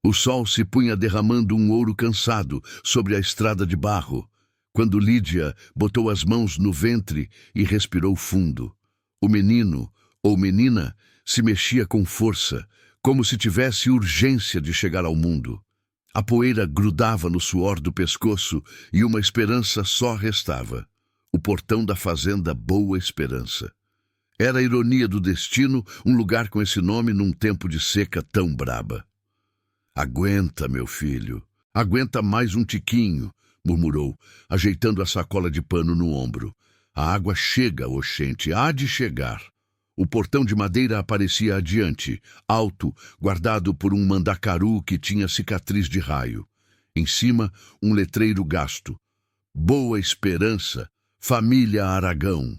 O sol se punha derramando um ouro cansado sobre a estrada de barro, quando Lídia botou as mãos no ventre e respirou fundo. O menino, ou menina, se mexia com força, como se tivesse urgência de chegar ao mundo. A poeira grudava no suor do pescoço e uma esperança só restava: o portão da fazenda Boa Esperança. Era a ironia do destino um lugar com esse nome num tempo de seca tão braba. "Aguenta, meu filho, aguenta mais um tiquinho", murmurou, ajeitando a sacola de pano no ombro. "A água chega, oxente, há de chegar." O portão de madeira aparecia adiante, alto, guardado por um mandacaru que tinha cicatriz de raio. Em cima, um letreiro gasto: "Boa Esperança, família Aragão."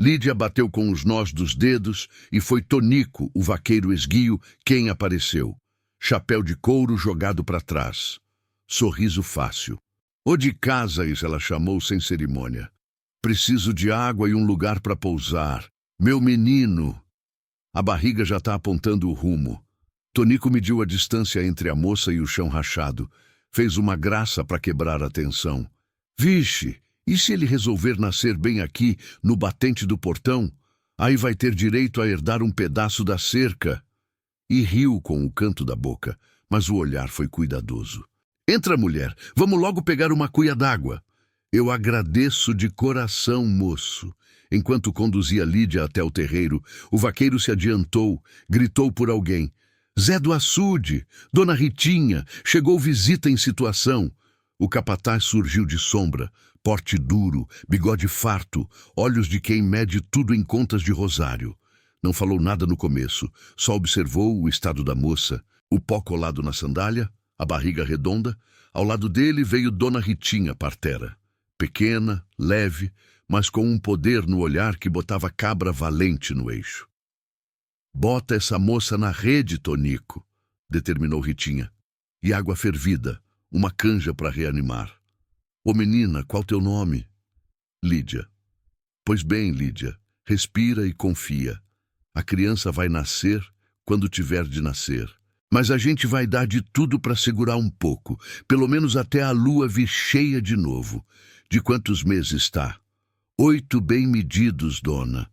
Lídia bateu com os nós dos dedos e foi Tonico, o vaqueiro esguio, quem apareceu. Chapéu de couro jogado para trás. Sorriso fácil. "O de casas", ela chamou sem cerimônia. "Preciso de água e um lugar para pousar. Meu menino." A barriga já está apontando o rumo. Tonico mediu a distância entre a moça e o chão rachado. Fez uma graça para quebrar a tensão. "Vixe, e se ele resolver nascer bem aqui, no batente do portão? Aí vai ter direito a herdar um pedaço da cerca." E riu com o canto da boca, mas o olhar foi cuidadoso. "Entra, mulher, vamos logo pegar uma cuia d'água." "Eu agradeço de coração, moço." Enquanto conduzia Lídia até o terreiro, o vaqueiro se adiantou, gritou por alguém: "Zé do Açude, Dona Ritinha, chegou visita em situação." O capataz surgiu de sombra, porte duro, bigode farto, olhos de quem mede tudo em contas de rosário. Não falou nada no começo, só observou o estado da moça, o pó colado na sandália, a barriga redonda. Ao lado dele veio Dona Ritinha partera, pequena, leve, mas com um poder no olhar que botava cabra valente no eixo. "Bota essa moça na rede, Tonico", determinou Ritinha. "E água fervida, uma canja para reanimar." "Ô menina, qual teu nome?" "Lídia." "Pois bem, Lídia, respira e confia. A criança vai nascer quando tiver de nascer. Mas a gente vai dar de tudo para segurar um pouco, pelo menos até a lua vir cheia de novo." "De quantos meses está?" 8 bem medidos, dona.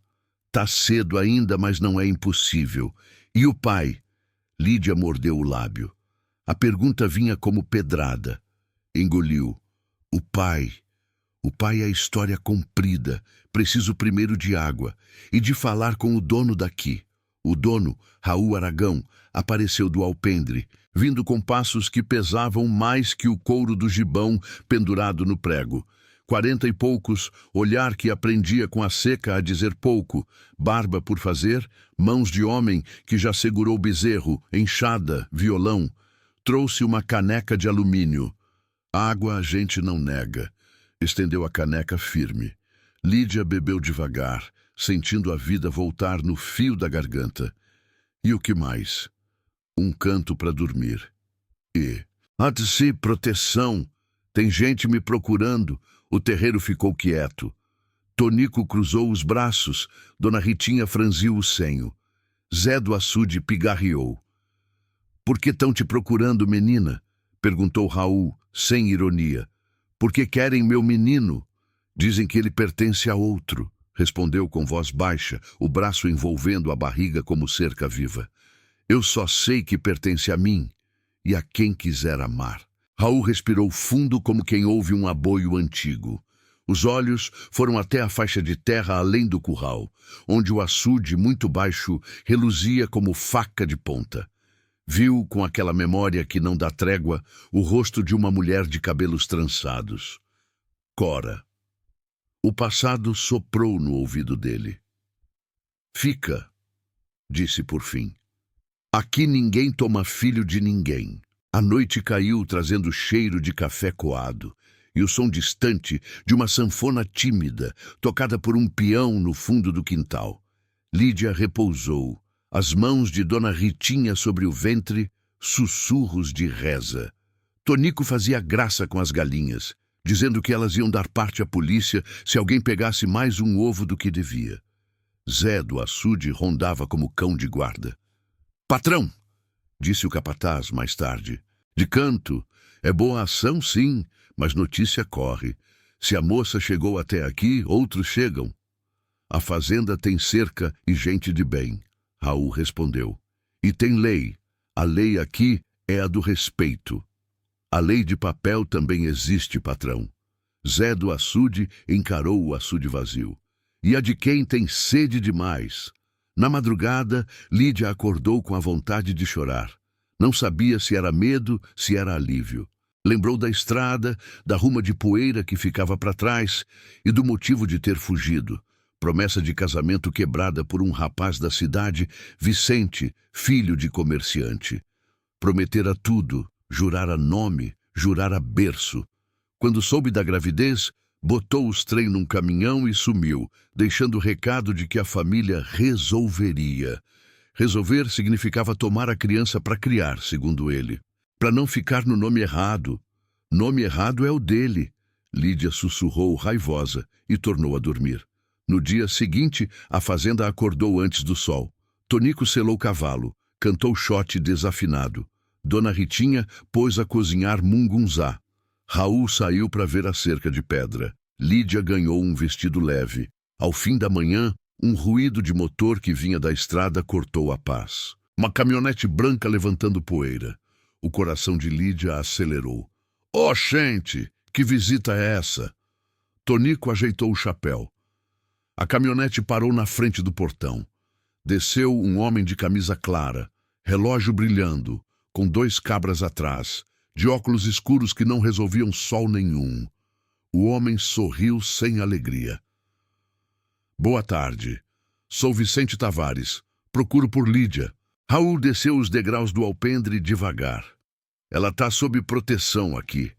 Tá cedo ainda, mas não é impossível." "E o pai?" Lídia mordeu o lábio. A pergunta vinha como pedrada. Engoliu. "O pai. O pai é a história comprida. Preciso primeiro de água e de falar com o dono daqui." O dono, Raul Aragão, apareceu do alpendre, vindo com passos que pesavam mais que o couro do gibão pendurado no prego. 40 e poucos, olhar que aprendia com a seca a dizer pouco, barba por fazer, mãos de homem que já segurou bezerro, enxada, violão. Trouxe uma caneca de alumínio. "Água a gente não nega." Estendeu a caneca firme. Lídia bebeu devagar, sentindo a vida voltar no fio da garganta. "E o que mais?" "Um canto para dormir." "E? Há de ser proteção. Tem gente me procurando." O terreiro ficou quieto. Tonico cruzou os braços. Dona Ritinha franziu o senho. Zé do Açude pigarreou. "Por que estão te procurando, menina?" perguntou Raul, sem ironia. "Por que querem meu menino?" "Dizem que ele pertence a outro", respondeu com voz baixa, o braço envolvendo a barriga como cerca viva. "Eu só sei que pertence a mim e a quem quiser amar." Raul respirou fundo como quem ouve um aboio antigo. Os olhos foram até a faixa de terra além do curral, onde o açude, muito baixo, reluzia como faca de ponta. Viu, com aquela memória que não dá trégua, o rosto de uma mulher de cabelos trançados. Cora. O passado soprou no ouvido dele. "Fica", disse por fim. "Aqui ninguém toma filho de ninguém." A noite caiu trazendo cheiro de café coado e o som distante de uma sanfona tímida, tocada por um peão no fundo do quintal. Lídia repousou, as mãos de Dona Ritinha sobre o ventre, sussurros de reza. Tonico fazia graça com as galinhas, dizendo que elas iam dar parte à polícia se alguém pegasse mais um ovo do que devia. Zé do Açude rondava como cão de guarda. "Patrão!" disse o capataz mais tarde. De canto, é boa ação, sim, mas notícia corre. Se a moça chegou até aqui, outros chegam. A fazenda tem cerca e gente de bem, Raul respondeu. E tem lei. A lei aqui é a do respeito. A lei de papel também existe, patrão. Zé do açude encarou o açude vazio. E a de quem tem sede demais. Na madrugada, Lídia acordou com a vontade de chorar. Não sabia se era medo, se era alívio. Lembrou da estrada, da ruma de poeira que ficava para trás e do motivo de ter fugido. Promessa de casamento quebrada por um rapaz da cidade, Vicente, filho de comerciante. Prometera tudo, jurara nome, jurara berço. Quando soube da gravidez, botou os trem num caminhão e sumiu, deixando o recado de que a família resolveria. Resolver significava tomar a criança para criar, segundo ele. Para não ficar no nome errado. Nome errado é o dele. Lídia sussurrou raivosa e tornou a dormir. No dia seguinte, a fazenda acordou antes do sol. Tonico selou o cavalo, cantou xote desafinado. Dona Ritinha pôs a cozinhar mungunzá. Raul saiu para ver a cerca de pedra. Lídia ganhou um vestido leve. Ao fim da manhã, um ruído de motor que vinha da estrada cortou a paz. Uma caminhonete branca levantando poeira. O coração de Lídia acelerou. Oh, gente, que visita é essa? Tonico ajeitou o chapéu. A caminhonete parou na frente do portão. Desceu um homem de camisa clara, relógio brilhando, com 2 cabras atrás, de óculos escuros que não resolviam sol nenhum. O homem sorriu sem alegria. Boa tarde. Sou Vicente Tavares. Procuro por Lídia. Raul desceu os degraus do alpendre devagar. Ela tá sob proteção aqui.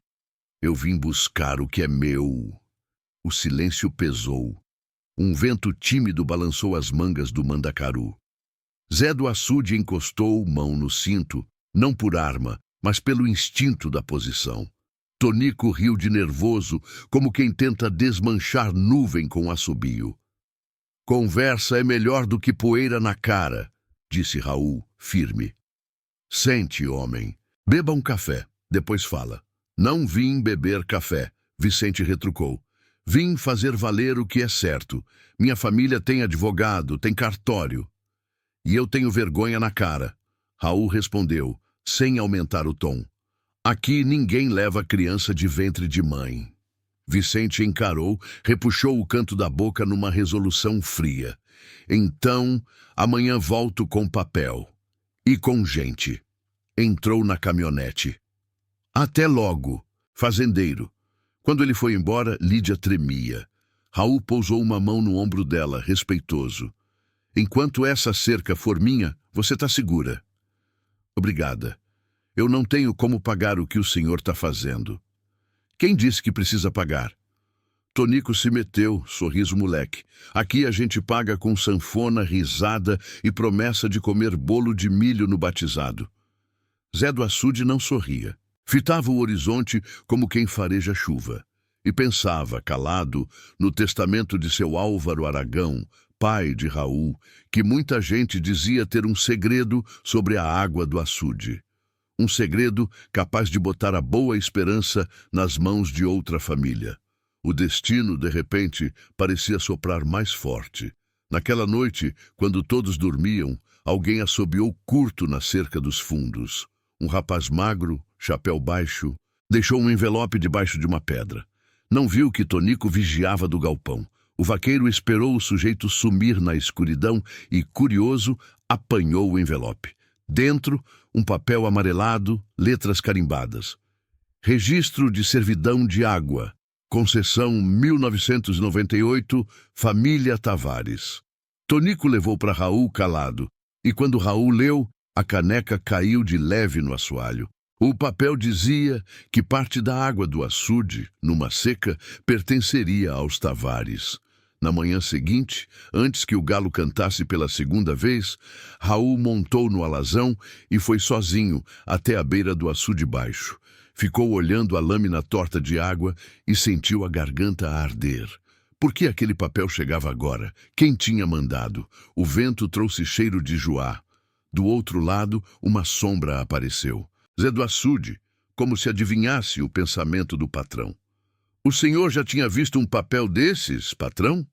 Eu vim buscar o que é meu. O silêncio pesou. Um vento tímido balançou as mangas do mandacaru. Zé do açude encostou mão no cinto, não por arma, mas pelo instinto da posição. Tonico riu de nervoso, como quem tenta desmanchar nuvem com assobio. Conversa é melhor do que poeira na cara, disse Raul, firme. Sente, homem. Beba um café, depois fala. Não vim beber café, Vicente retrucou. Vim fazer valer o que é certo. Minha família tem advogado, tem cartório. E eu tenho vergonha na cara. Raul respondeu, sem aumentar o tom. Aqui ninguém leva criança de ventre de mãe. Vicente encarou, repuxou o canto da boca numa resolução fria. Então, amanhã volto com papel. E com gente. Entrou na caminhonete. Até logo, fazendeiro. Quando ele foi embora, Lídia tremia. Raul pousou uma mão no ombro dela, respeitoso. Enquanto essa cerca for minha, você está segura. Obrigada. Eu não tenho como pagar o que o senhor está fazendo. Quem disse que precisa pagar? Tonico se meteu, sorriso moleque. Aqui a gente paga com sanfona, risada e promessa de comer bolo de milho no batizado. Zé do açude não sorria. Fitava o horizonte como quem fareja chuva. E pensava, calado, no testamento de seu Álvaro Aragão, pai de Raul, que muita gente dizia ter um segredo sobre a água do açude. Um segredo capaz de botar a boa esperança nas mãos de outra família. O destino, de repente, parecia soprar mais forte. Naquela noite, quando todos dormiam, alguém assobiou curto na cerca dos fundos. Um rapaz magro, chapéu baixo, deixou um envelope debaixo de uma pedra. Não viu que Tonico vigiava do galpão. O vaqueiro esperou o sujeito sumir na escuridão e, curioso, apanhou o envelope. Dentro, um papel amarelado, letras carimbadas. Registro de servidão de água. Concessão 1998, família Tavares. Tonico levou para Raul calado, e quando Raul leu, a caneca caiu de leve no assoalho. O papel dizia que parte da água do açude, numa seca, pertenceria aos Tavares. Na manhã seguinte, antes que o galo cantasse pela segunda vez, Raul montou no alazão e foi sozinho até a beira do açude baixo. Ficou olhando a lâmina torta de água e sentiu a garganta arder. Por que aquele papel chegava agora? Quem tinha mandado? O vento trouxe cheiro de joá. Do outro lado, uma sombra apareceu. Zé do açude, como se adivinhasse o pensamento do patrão. "O senhor já tinha visto um papel desses, patrão?"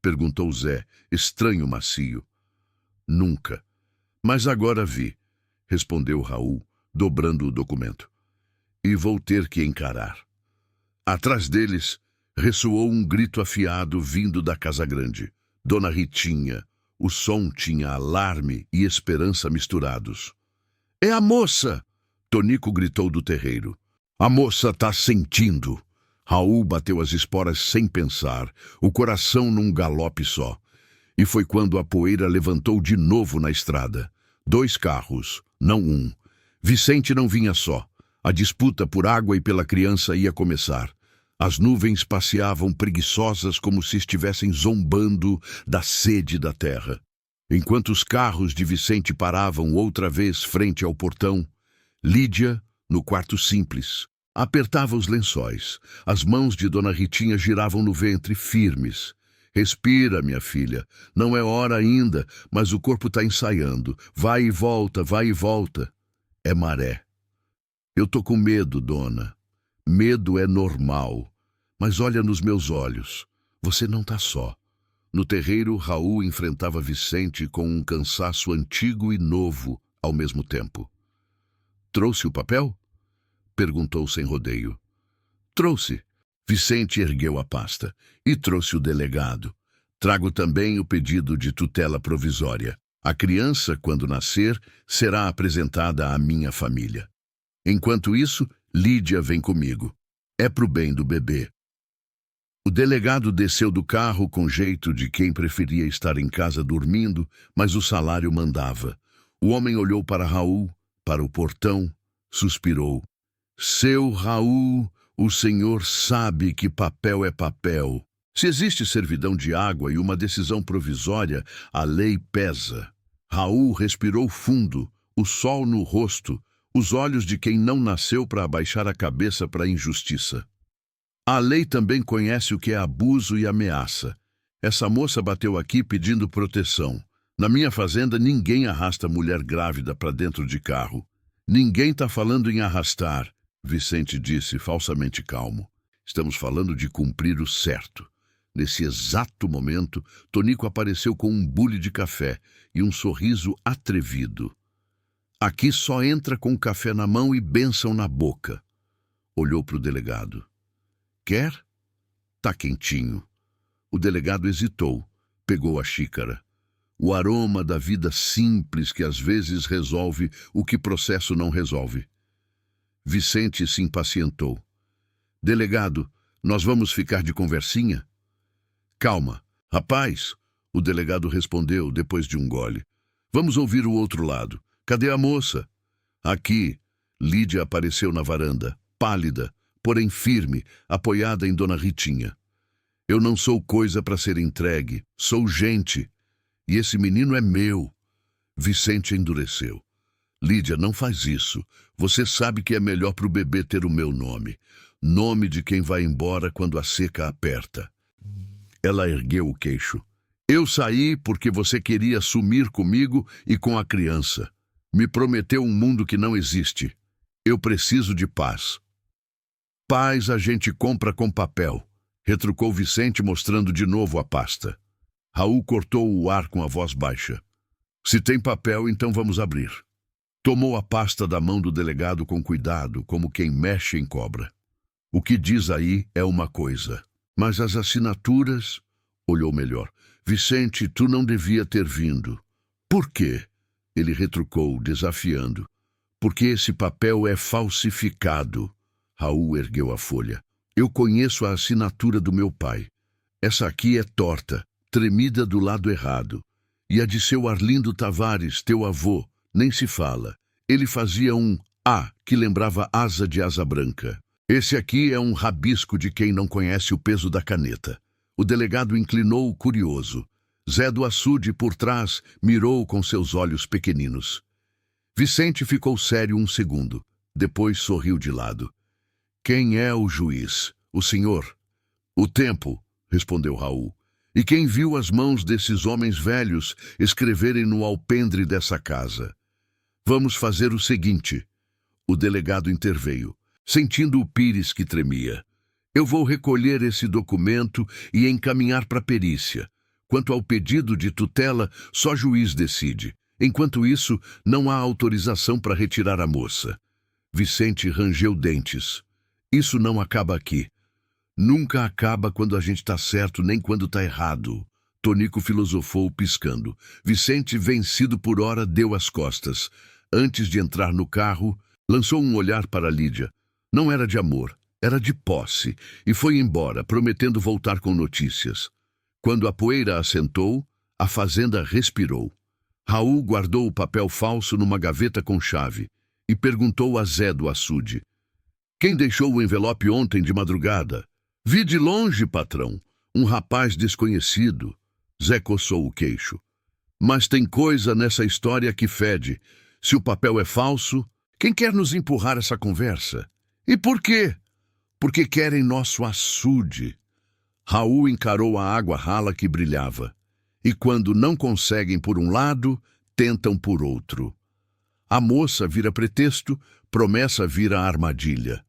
perguntou Zé, estranho macio. "Nunca. Mas agora vi", respondeu Raul, dobrando o documento. "E vou ter que encarar." Atrás deles, ressoou um grito afiado vindo da casa grande. Dona Ritinha. O som tinha alarme e esperança misturados. "É a moça!" Tonico gritou do terreiro. "A moça tá sentindo." Raul bateu as esporas sem pensar, o coração num galope só. E foi quando a poeira levantou de novo na estrada. 2 carros, não um. Vicente não vinha só. A disputa por água e pela criança ia começar. As nuvens passeavam preguiçosas como se estivessem zombando da sede da terra. Enquanto os carros de Vicente paravam outra vez frente ao portão, Lídia, no quarto simples, apertava os lençóis. As mãos de Dona Ritinha giravam no ventre, firmes. "Respira, minha filha. Não é hora ainda, mas o corpo está ensaiando. Vai e volta, vai e volta." "É maré." "Eu tô com medo, dona." "Medo é normal. Mas olha nos meus olhos. Você não tá só." No terreiro, Raul enfrentava Vicente com um cansaço antigo e novo ao mesmo tempo. "Trouxe o papel?" perguntou sem rodeio. "Trouxe." Vicente ergueu a pasta. "E trouxe o delegado. Trago também o pedido de tutela provisória. A criança, quando nascer, será apresentada à minha família. Enquanto isso, Lídia vem comigo. É pro bem do bebê." O delegado desceu do carro com jeito de quem preferia estar em casa dormindo, mas o salário mandava. O homem olhou para Raul, para o portão, suspirou. "Seu Raul, o senhor sabe que papel é papel. Se existe servidão de água e uma decisão provisória, a lei pesa." Raul respirou fundo, o sol no rosto, os olhos de quem não nasceu para abaixar a cabeça para a injustiça. "A lei também conhece o que é abuso e ameaça. Essa moça bateu aqui pedindo proteção. Na minha fazenda ninguém arrasta mulher grávida para dentro de carro. Ninguém está falando em arrastar", Vicente disse, falsamente calmo. "Estamos falando de cumprir o certo." Nesse exato momento, Tonico apareceu com um bule de café e um sorriso atrevido. "Aqui só entra com café na mão e bênção na boca." Olhou para o delegado. "Quer?" "Tá quentinho." O delegado hesitou, pegou a xícara. O aroma da vida simples que às vezes resolve o que processo não resolve. Vicente se impacientou. "Delegado, nós vamos ficar de conversinha?" "Calma, rapaz," o delegado respondeu depois de um gole. "Vamos ouvir o outro lado. Cadê a moça?" "Aqui." Lídia apareceu na varanda, pálida, porém firme, apoiada em Dona Ritinha. "Eu não sou coisa para ser entregue, sou gente. E esse menino é meu." Vicente endureceu. "Lídia, não faz isso. Você sabe que é melhor para o bebê ter o meu nome. Nome de quem vai embora quando a seca aperta." Ela ergueu o queixo. "Eu saí porque você queria sumir comigo e com a criança. Me prometeu um mundo que não existe. Eu preciso de paz." "Paz a gente compra com papel", retrucou Vicente, mostrando de novo a pasta. Raul cortou o ar com a voz baixa. "Se tem papel, então vamos abrir." Tomou a pasta da mão do delegado com cuidado, como quem mexe em cobra. "O que diz aí é uma coisa, mas as assinaturas..." Olhou melhor. "Vicente, tu não devia ter vindo." "Por quê?" Ele retrucou, desafiando. "Porque esse papel é falsificado." Raul ergueu a folha. "Eu conheço a assinatura do meu pai. Essa aqui é torta, tremida do lado errado. E a de seu Arlindo Tavares, teu avô, nem se fala. Ele fazia um A que lembrava asa de asa branca. Esse aqui é um rabisco de quem não conhece o peso da caneta." O delegado inclinou curioso. Zé do Açude, por trás, mirou com seus olhos pequeninos. Vicente ficou sério um segundo. Depois sorriu de lado. "Quem é o juiz? O senhor?" "O tempo", respondeu Raul. "E quem viu as mãos desses homens velhos escreverem no alpendre dessa casa? Vamos fazer o seguinte. O delegado interveio, sentindo o pires que tremia. Eu vou recolher esse documento e encaminhar para a perícia. Quanto ao pedido de tutela, só juiz decide. Enquanto isso, não há autorização para retirar a moça. Vicente rangeu dentes. Isso não acaba aqui. Nunca acaba quando a gente está certo, nem quando está errado. Tonico filosofou, piscando. Vicente, vencido por hora, deu as costas. Antes de entrar no carro, lançou um olhar para Lídia. Não era de amor, era de posse, e foi embora, prometendo voltar com notícias. Quando a poeira assentou, a fazenda respirou. Raul guardou o papel falso numa gaveta com chave e perguntou a Zé do açude. Quem deixou o envelope ontem de madrugada? Vi de longe, patrão. Um rapaz desconhecido. Zé coçou o queixo. Mas tem coisa nessa história que fede. Se o papel é falso, quem quer nos empurrar essa conversa? E por quê? Porque querem nosso açude. Raul encarou a água rala que brilhava. E quando não conseguem por um lado, tentam por outro. A moça vira pretexto, promessa vira armadilha.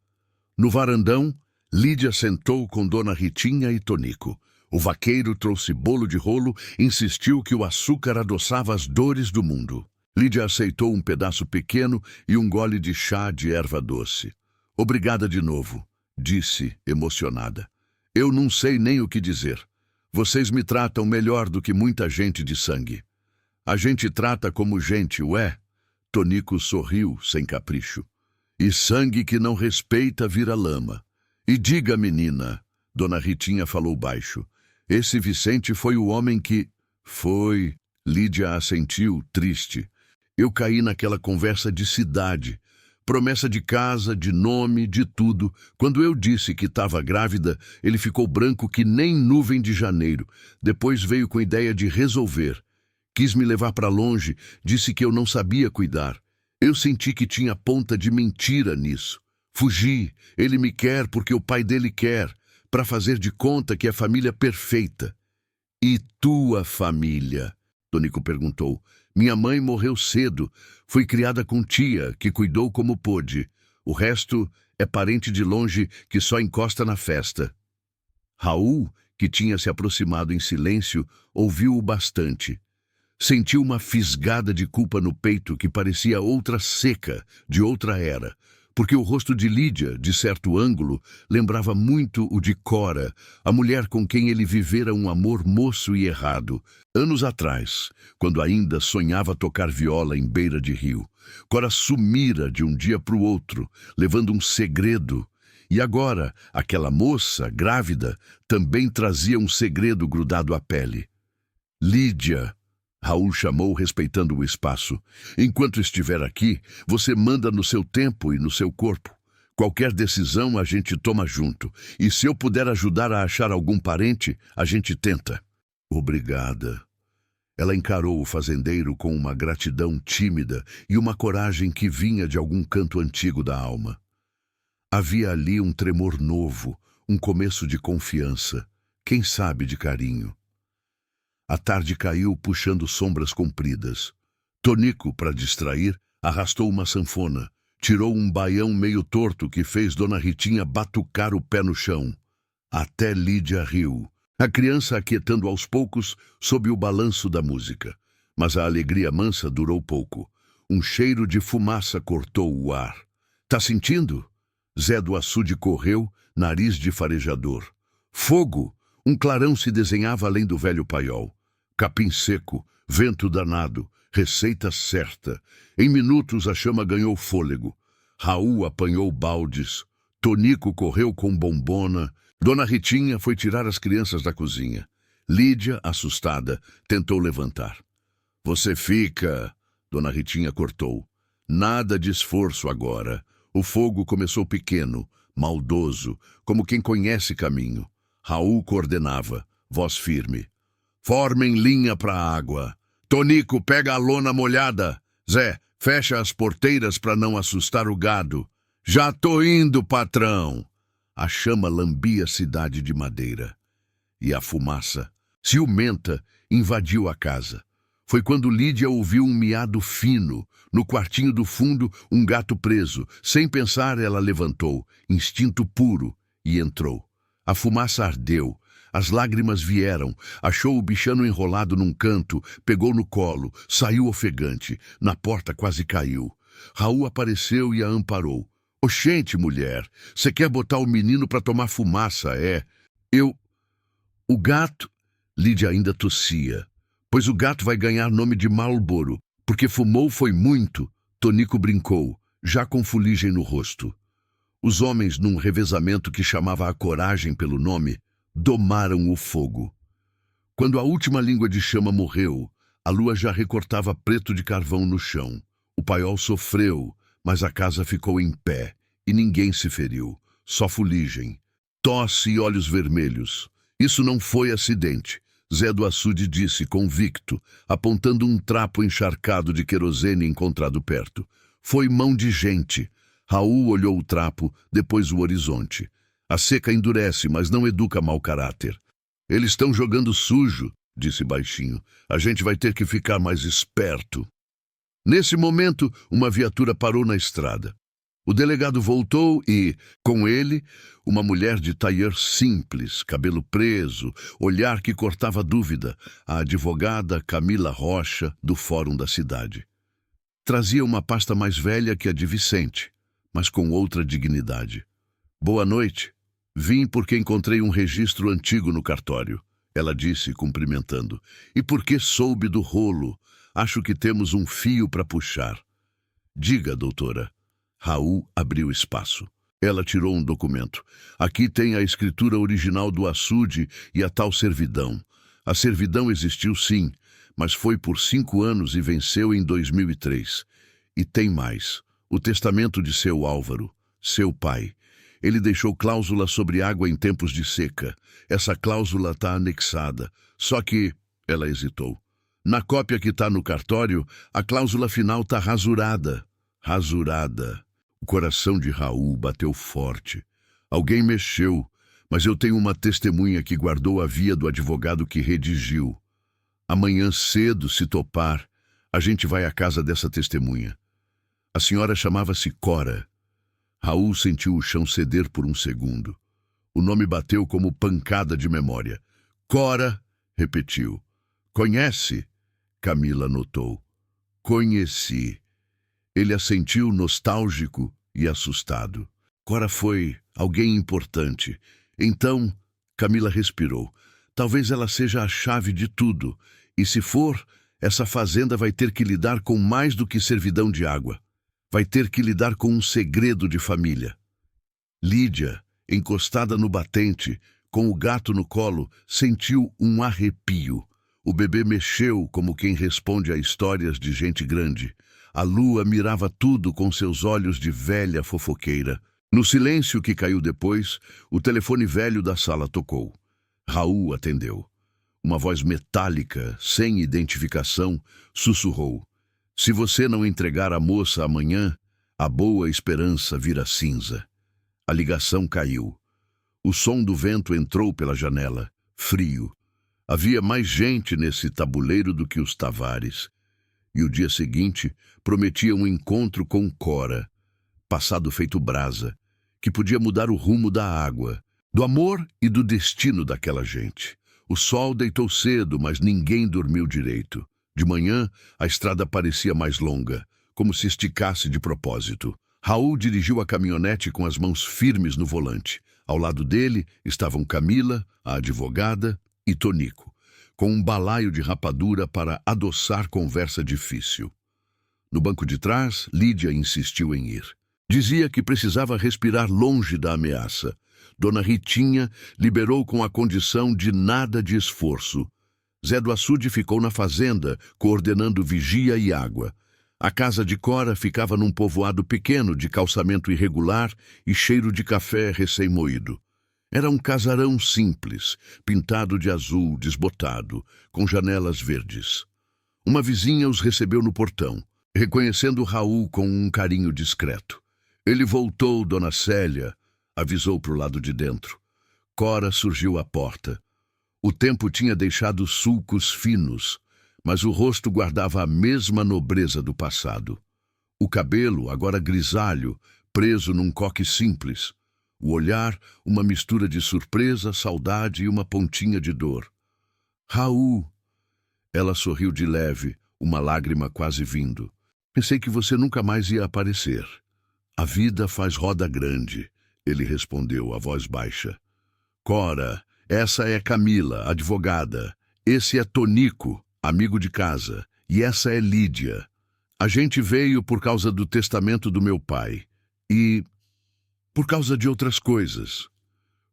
No varandão, Lídia sentou com Dona Ritinha e Tonico. O vaqueiro trouxe bolo de rolo, insistiu que o açúcar adoçava as dores do mundo. Lídia aceitou um pedaço pequeno e um gole de chá de erva doce. Obrigada de novo, disse, emocionada. Eu não sei nem o que dizer. Vocês me tratam melhor do que muita gente de sangue. A gente trata como gente, ué? Tonico sorriu, sem capricho. E sangue que não respeita vira lama. E diga, menina, Dona Ritinha falou baixo, esse Vicente foi o homem que... Foi, Lídia assentiu, triste. Eu caí naquela conversa de cidade. Promessa de casa, de nome, de tudo. Quando eu disse que estava grávida, ele ficou branco que nem nuvem de janeiro. Depois veio com a ideia de resolver. Quis me levar para longe, disse que eu não sabia cuidar. Eu senti que tinha ponta de mentira nisso. Fugi, ele me quer porque o pai dele quer, para fazer de conta que é família perfeita. E tua família? Tonico perguntou. Minha mãe morreu cedo. Fui criada com tia, que cuidou como pôde. O resto é parente de longe que só encosta na festa. Raul, que tinha se aproximado em silêncio, ouviu-o bastante. Sentiu uma fisgada de culpa no peito que parecia outra seca, de outra era, porque o rosto de Lídia, de certo ângulo, lembrava muito o de Cora, a mulher com quem ele vivera um amor moço e errado, anos atrás, quando ainda sonhava tocar viola em beira de rio. Cora sumira de um dia para o outro, levando um segredo, e agora aquela moça, grávida, também trazia um segredo grudado à pele. Lídia, Raul chamou, respeitando o espaço. Enquanto estiver aqui, você manda no seu tempo e no seu corpo. Qualquer decisão a gente toma junto. E se eu puder ajudar a achar algum parente, a gente tenta. Obrigada. Ela encarou o fazendeiro com uma gratidão tímida e uma coragem que vinha de algum canto antigo da alma. Havia ali um tremor novo, um começo de confiança, quem sabe de carinho. A tarde caiu puxando sombras compridas. Tonico, para distrair, arrastou uma sanfona, tirou um baião meio torto que fez Dona Ritinha batucar o pé no chão. Até Lídia riu, a criança aquietando aos poucos sob o balanço da música. Mas a alegria mansa durou pouco. Um cheiro de fumaça cortou o ar. Tá sentindo? Zé do açude correu, nariz de farejador. Fogo! Um clarão se desenhava além do velho paiol. Capim seco, vento danado, receita certa. Em minutos a chama ganhou fôlego. Raul apanhou baldes. Tonico correu com bombona. Dona Ritinha foi tirar as crianças da cozinha. Lídia, assustada, tentou levantar. Você fica... Dona Ritinha cortou. Nada de esforço agora. O fogo começou pequeno, maldoso, como quem conhece caminho. Raul coordenava, voz firme. Formem linha para a água. Tonico, pega a lona molhada. Zé, fecha as porteiras para não assustar o gado. Já tô indo, patrão. A chama lambia a cidade de madeira. E a fumaça, ciumenta, invadiu a casa. Foi quando Lídia ouviu um miado fino. No quartinho do fundo, um gato preso. Sem pensar, ela levantou, instinto puro, e entrou. A fumaça ardeu. As lágrimas vieram. Achou o bichano enrolado num canto, pegou no colo, saiu ofegante. Na porta quase caiu. Raul apareceu e a amparou. Oxente, mulher, você quer botar o menino para tomar fumaça, é? O gato... Lídia ainda tossia. Pois o gato vai ganhar nome de Marlboro, porque fumou foi muito, Tonico brincou, já com fuligem no rosto. Os homens, num revezamento que chamava a coragem pelo nome, domaram o fogo. Quando a última língua de chama morreu, a lua já recortava preto de carvão no chão. O paiol sofreu, mas a casa ficou em pé, e ninguém se feriu, só fuligem. Tosse e olhos vermelhos. Isso não foi acidente. Zé do Açude disse, convicto, apontando um trapo encharcado de querosene encontrado perto. Foi mão de gente. Raul olhou o trapo, depois o horizonte. A seca endurece, mas não educa mau caráter. Eles estão jogando sujo, disse baixinho. A gente vai ter que ficar mais esperto. Nesse momento, uma viatura parou na estrada. O delegado voltou e, com ele, uma mulher de taier simples, cabelo preso, olhar que cortava dúvida, a advogada Camila Rocha, do Fórum da Cidade. Trazia uma pasta mais velha que a de Vicente, mas com outra dignidade. Boa noite. Vim porque encontrei um registro antigo no cartório, ela disse, cumprimentando. E porque soube do rolo. Acho que temos um fio para puxar. Diga, doutora. Raul abriu espaço. Ela tirou um documento. Aqui tem a escritura original do açude e a tal servidão. A servidão existiu sim, mas foi por 5 anos e venceu em 2003. E tem mais. O testamento de seu Álvaro, seu pai. Ele deixou cláusula sobre água em tempos de seca. Essa cláusula está anexada. Só que... Ela hesitou. Na cópia que está no cartório, a cláusula final está rasurada. Rasurada. O coração de Raul bateu forte. Alguém mexeu, mas eu tenho uma testemunha que guardou a via do advogado que redigiu. Amanhã cedo, se topar, a gente vai à casa dessa testemunha. A senhora chamava-se Cora. Raul sentiu o chão ceder por um segundo. O nome bateu como pancada de memória. Cora, repetiu. Conhece? Camila notou. Conheci. Ele assentiu nostálgico e assustado. Cora foi alguém importante. Então, Camila respirou. Talvez ela seja a chave de tudo. E se for, essa fazenda vai ter que lidar com mais do que servidão de água. Vai ter que lidar com um segredo de família. Lídia, encostada no batente, com o gato no colo, sentiu um arrepio. O bebê mexeu como quem responde a histórias de gente grande. A lua mirava tudo com seus olhos de velha fofoqueira. No silêncio que caiu depois, o telefone velho da sala tocou. Raul atendeu. Uma voz metálica, sem identificação, sussurrou. Se você não entregar a moça amanhã, a boa esperança vira cinza. A ligação caiu. O som do vento entrou pela janela, frio. Havia mais gente nesse tabuleiro do que os Tavares. E o dia seguinte prometia um encontro com Cora, passado feito brasa, que podia mudar o rumo da água, do amor e do destino daquela gente. O sol deitou cedo, mas ninguém dormiu direito. De manhã, a estrada parecia mais longa, como se esticasse de propósito. Raul dirigiu a caminhonete com as mãos firmes no volante. Ao lado dele estavam Camila, a advogada, e Tonico, com um balaio de rapadura para adoçar conversa difícil. No banco de trás, Lídia insistiu em ir. Dizia que precisava respirar longe da ameaça. Dona Ritinha liberou com a condição de nada de esforço. Zé do Açude ficou na fazenda, coordenando vigia e água. A casa de Cora ficava num povoado pequeno de calçamento irregular e cheiro de café recém-moído. Era um casarão simples, pintado de azul desbotado, com janelas verdes. Uma vizinha os recebeu no portão, reconhecendo Raul com um carinho discreto. Ele voltou, Dona Célia, avisou para o lado de dentro. Cora surgiu à porta. O tempo tinha deixado sulcos finos, mas o rosto guardava a mesma nobreza do passado. O cabelo, agora grisalho, preso num coque simples. O olhar, uma mistura de surpresa, saudade e uma pontinha de dor. Raul! Ela sorriu de leve, uma lágrima quase vindo. Pensei que você nunca mais ia aparecer. A vida faz roda grande, ele respondeu, a voz baixa. Cora, essa é Camila, advogada. Esse é Tonico, amigo de casa. E essa é Lídia. A gente veio por causa do testamento do meu pai. E por causa de outras coisas.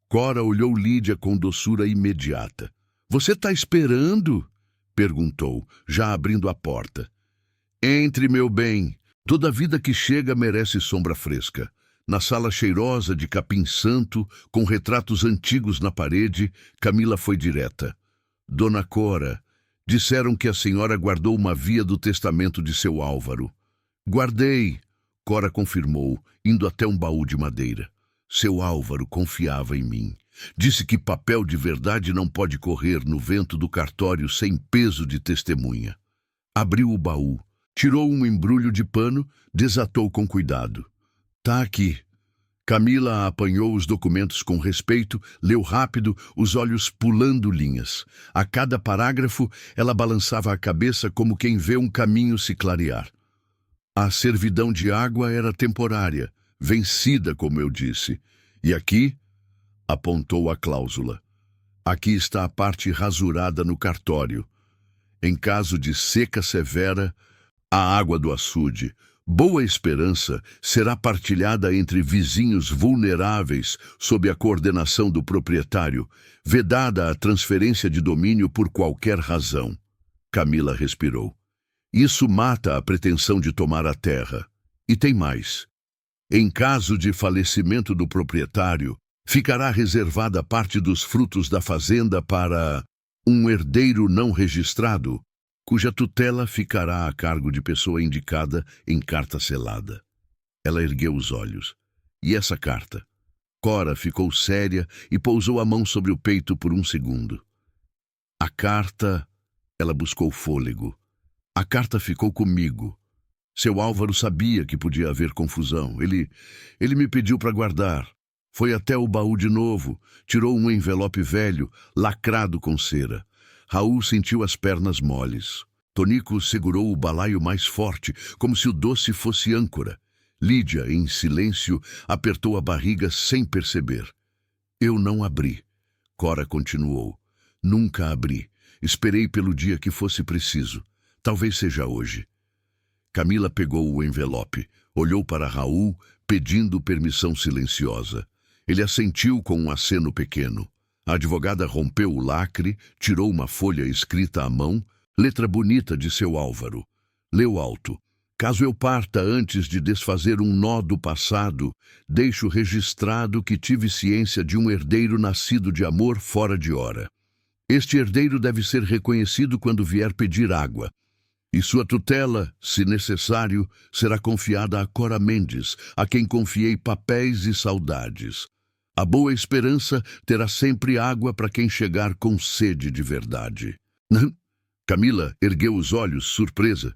Cora olhou Lídia com doçura imediata. Você está esperando? Perguntou, já abrindo a porta. Entre, meu bem. Toda vida que chega merece sombra fresca. Na sala cheirosa de capim santo, com retratos antigos na parede, Camila foi direta. Dona Cora, disseram que a senhora guardou uma via do testamento de seu Álvaro. Guardei, Cora confirmou, indo até um baú de madeira. Seu Álvaro confiava em mim. Disse que papel de verdade não pode correr no vento do cartório sem peso de testemunha. Abriu o baú, tirou um embrulho de pano, desatou com cuidado. Tá aqui. Camila apanhou os documentos com respeito, leu rápido, os olhos pulando linhas. A cada parágrafo, ela balançava a cabeça como quem vê um caminho se clarear. A servidão de água era temporária, vencida, como eu disse. E aqui, apontou a cláusula. Aqui está a parte rasurada no cartório. Em caso de seca severa, a água do açude, Boa Esperança, será partilhada entre vizinhos vulneráveis sob a coordenação do proprietário, vedada a transferência de domínio por qualquer razão. Camila respirou. Isso mata a pretensão de tomar a terra. E tem mais. Em caso de falecimento do proprietário, ficará reservada parte dos frutos da fazenda para um herdeiro não registrado, cuja tutela ficará a cargo de pessoa indicada em carta selada. Ela ergueu os olhos. E essa carta? Cora ficou séria e pousou a mão sobre o peito por um segundo. A carta... Ela buscou fôlego. A carta ficou comigo. Seu Álvaro sabia que podia haver confusão. Ele me pediu para guardar. Foi até o baú de novo, tirou um envelope velho, lacrado com cera. Raul sentiu as pernas moles. Tonico segurou o balaio mais forte, como se o doce fosse âncora. Lídia, em silêncio, apertou a barriga sem perceber. Eu não abri. Cora continuou. Nunca abri. Esperei pelo dia que fosse preciso. Talvez seja hoje. Camila pegou o envelope, olhou para Raul, pedindo permissão silenciosa. Ele assentiu com um aceno pequeno. A advogada rompeu o lacre, tirou uma folha escrita à mão, letra bonita de seu Álvaro. Leu alto. Caso eu parta antes de desfazer um nó do passado, deixo registrado que tive ciência de um herdeiro nascido de amor fora de hora. Este herdeiro deve ser reconhecido quando vier pedir água. E sua tutela, se necessário, será confiada a Cora Mendes, a quem confiei papéis e saudades. A Boa Esperança terá sempre água para quem chegar com sede de verdade. Camila ergueu os olhos, surpresa.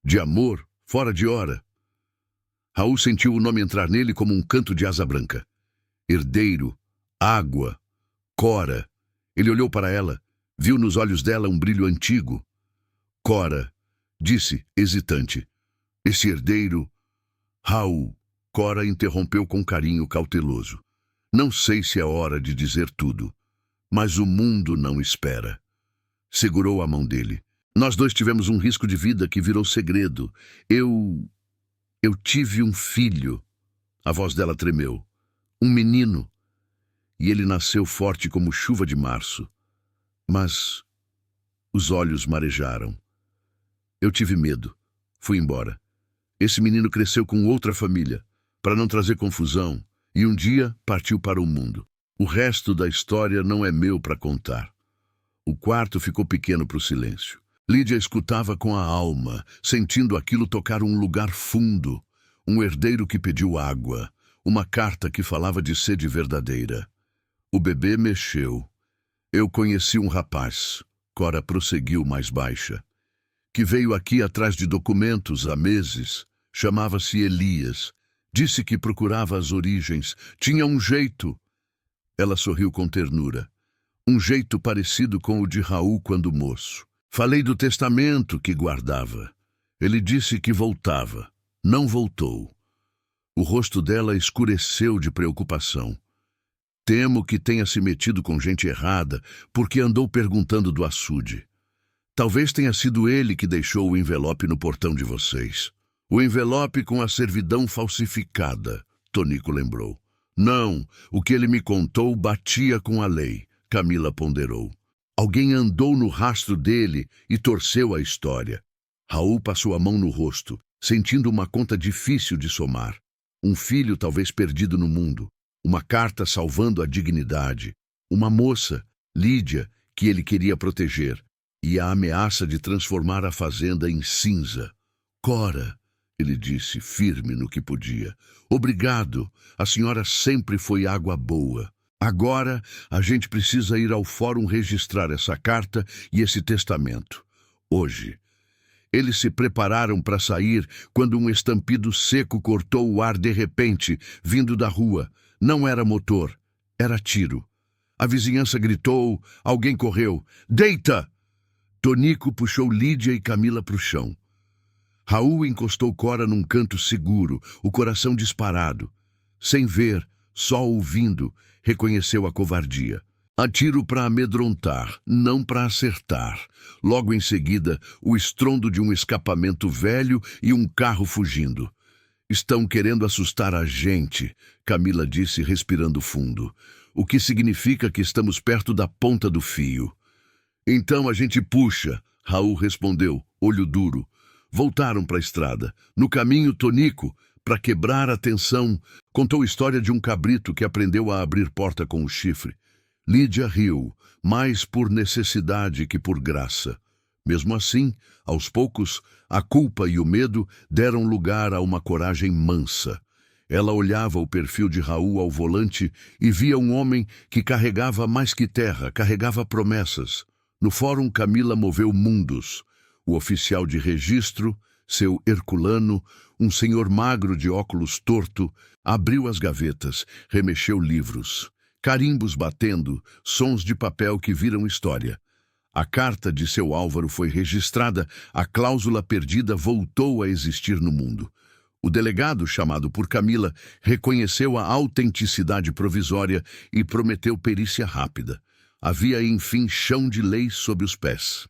De amor, fora de hora. Raul sentiu o nome entrar nele como um canto de asa branca. Herdeiro, água, Cora. Ele olhou para ela, viu nos olhos dela um brilho antigo. Cora, disse, hesitante. Esse herdeiro... Raul, Cora interrompeu com carinho cauteloso. Não sei se é hora de dizer tudo, mas o mundo não espera. Segurou a mão dele. Nós dois tivemos um risco de vida que virou segredo. Eu tive um filho. A voz dela tremeu. Um menino. E ele nasceu forte como chuva de março. Mas os olhos marejaram. Eu tive medo. Fui embora. Esse menino cresceu com outra família, para não trazer confusão, e um dia partiu para o mundo. O resto da história não é meu para contar. O quarto ficou pequeno para o silêncio. Lídia escutava com a alma, sentindo aquilo tocar um lugar fundo. Um herdeiro que pediu água, uma carta que falava de sede verdadeira. O bebê mexeu. Eu conheci um rapaz. Cora prosseguiu mais baixa. que veio aqui atrás de documentos há meses. Chamava-se Elias. Disse que procurava as origens. Tinha um jeito. Ela sorriu com ternura. Um jeito parecido com o de Raul quando moço. Falei do testamento que guardava. Ele disse que voltava. Não voltou. O rosto dela escureceu de preocupação. Temo que tenha se metido com gente errada, porque andou perguntando do açude. Talvez tenha sido ele que deixou o envelope no portão de vocês. O envelope com a servidão falsificada, Tonico lembrou. Não, o que ele me contou batia com a lei, Camila ponderou. Alguém andou no rastro dele e torceu a história. Raul passou a mão no rosto, sentindo uma conta difícil de somar. Um filho talvez perdido no mundo, uma carta salvando a dignidade, uma moça, Lídia, que ele queria proteger, e a ameaça de transformar a fazenda em cinza. Cora, ele disse, firme no que podia. Obrigado, a senhora sempre foi água boa. Agora a gente precisa ir ao fórum registrar essa carta e esse testamento. Hoje. Eles se prepararam para sair quando um estampido seco cortou o ar de repente, vindo da rua. Não era motor, era tiro. A vizinhança gritou, alguém correu. Deita! Tonico puxou Lídia e Camila para o chão. Raul encostou Cora num canto seguro, o coração disparado. Sem ver, só ouvindo, reconheceu a covardia. Atiro para amedrontar, não para acertar. Logo em seguida, o estrondo de um escapamento velho e um carro fugindo. Estão querendo assustar a gente, Camila disse, respirando fundo. O que significa que estamos perto da ponta do fio. Então a gente puxa, Raul respondeu, olho duro. Voltaram para a estrada. No caminho, Tonico, para quebrar a tensão, contou a história de um cabrito que aprendeu a abrir porta com o chifre. Lídia riu, mais por necessidade que por graça. Mesmo assim, aos poucos, a culpa e o medo deram lugar a uma coragem mansa. Ela olhava o perfil de Raul ao volante e via um homem que carregava mais que terra, carregava promessas. No fórum, Camila moveu mundos. O oficial de registro, seu herculano, um senhor magro de óculos torto, abriu as gavetas, remexeu livros. Carimbos batendo, sons de papel que viram história. A carta de seu Álvaro foi registrada, a cláusula perdida voltou a existir no mundo. O delegado, chamado por Camila, reconheceu a autenticidade provisória e prometeu perícia rápida. Havia, enfim, chão de lei sob os pés.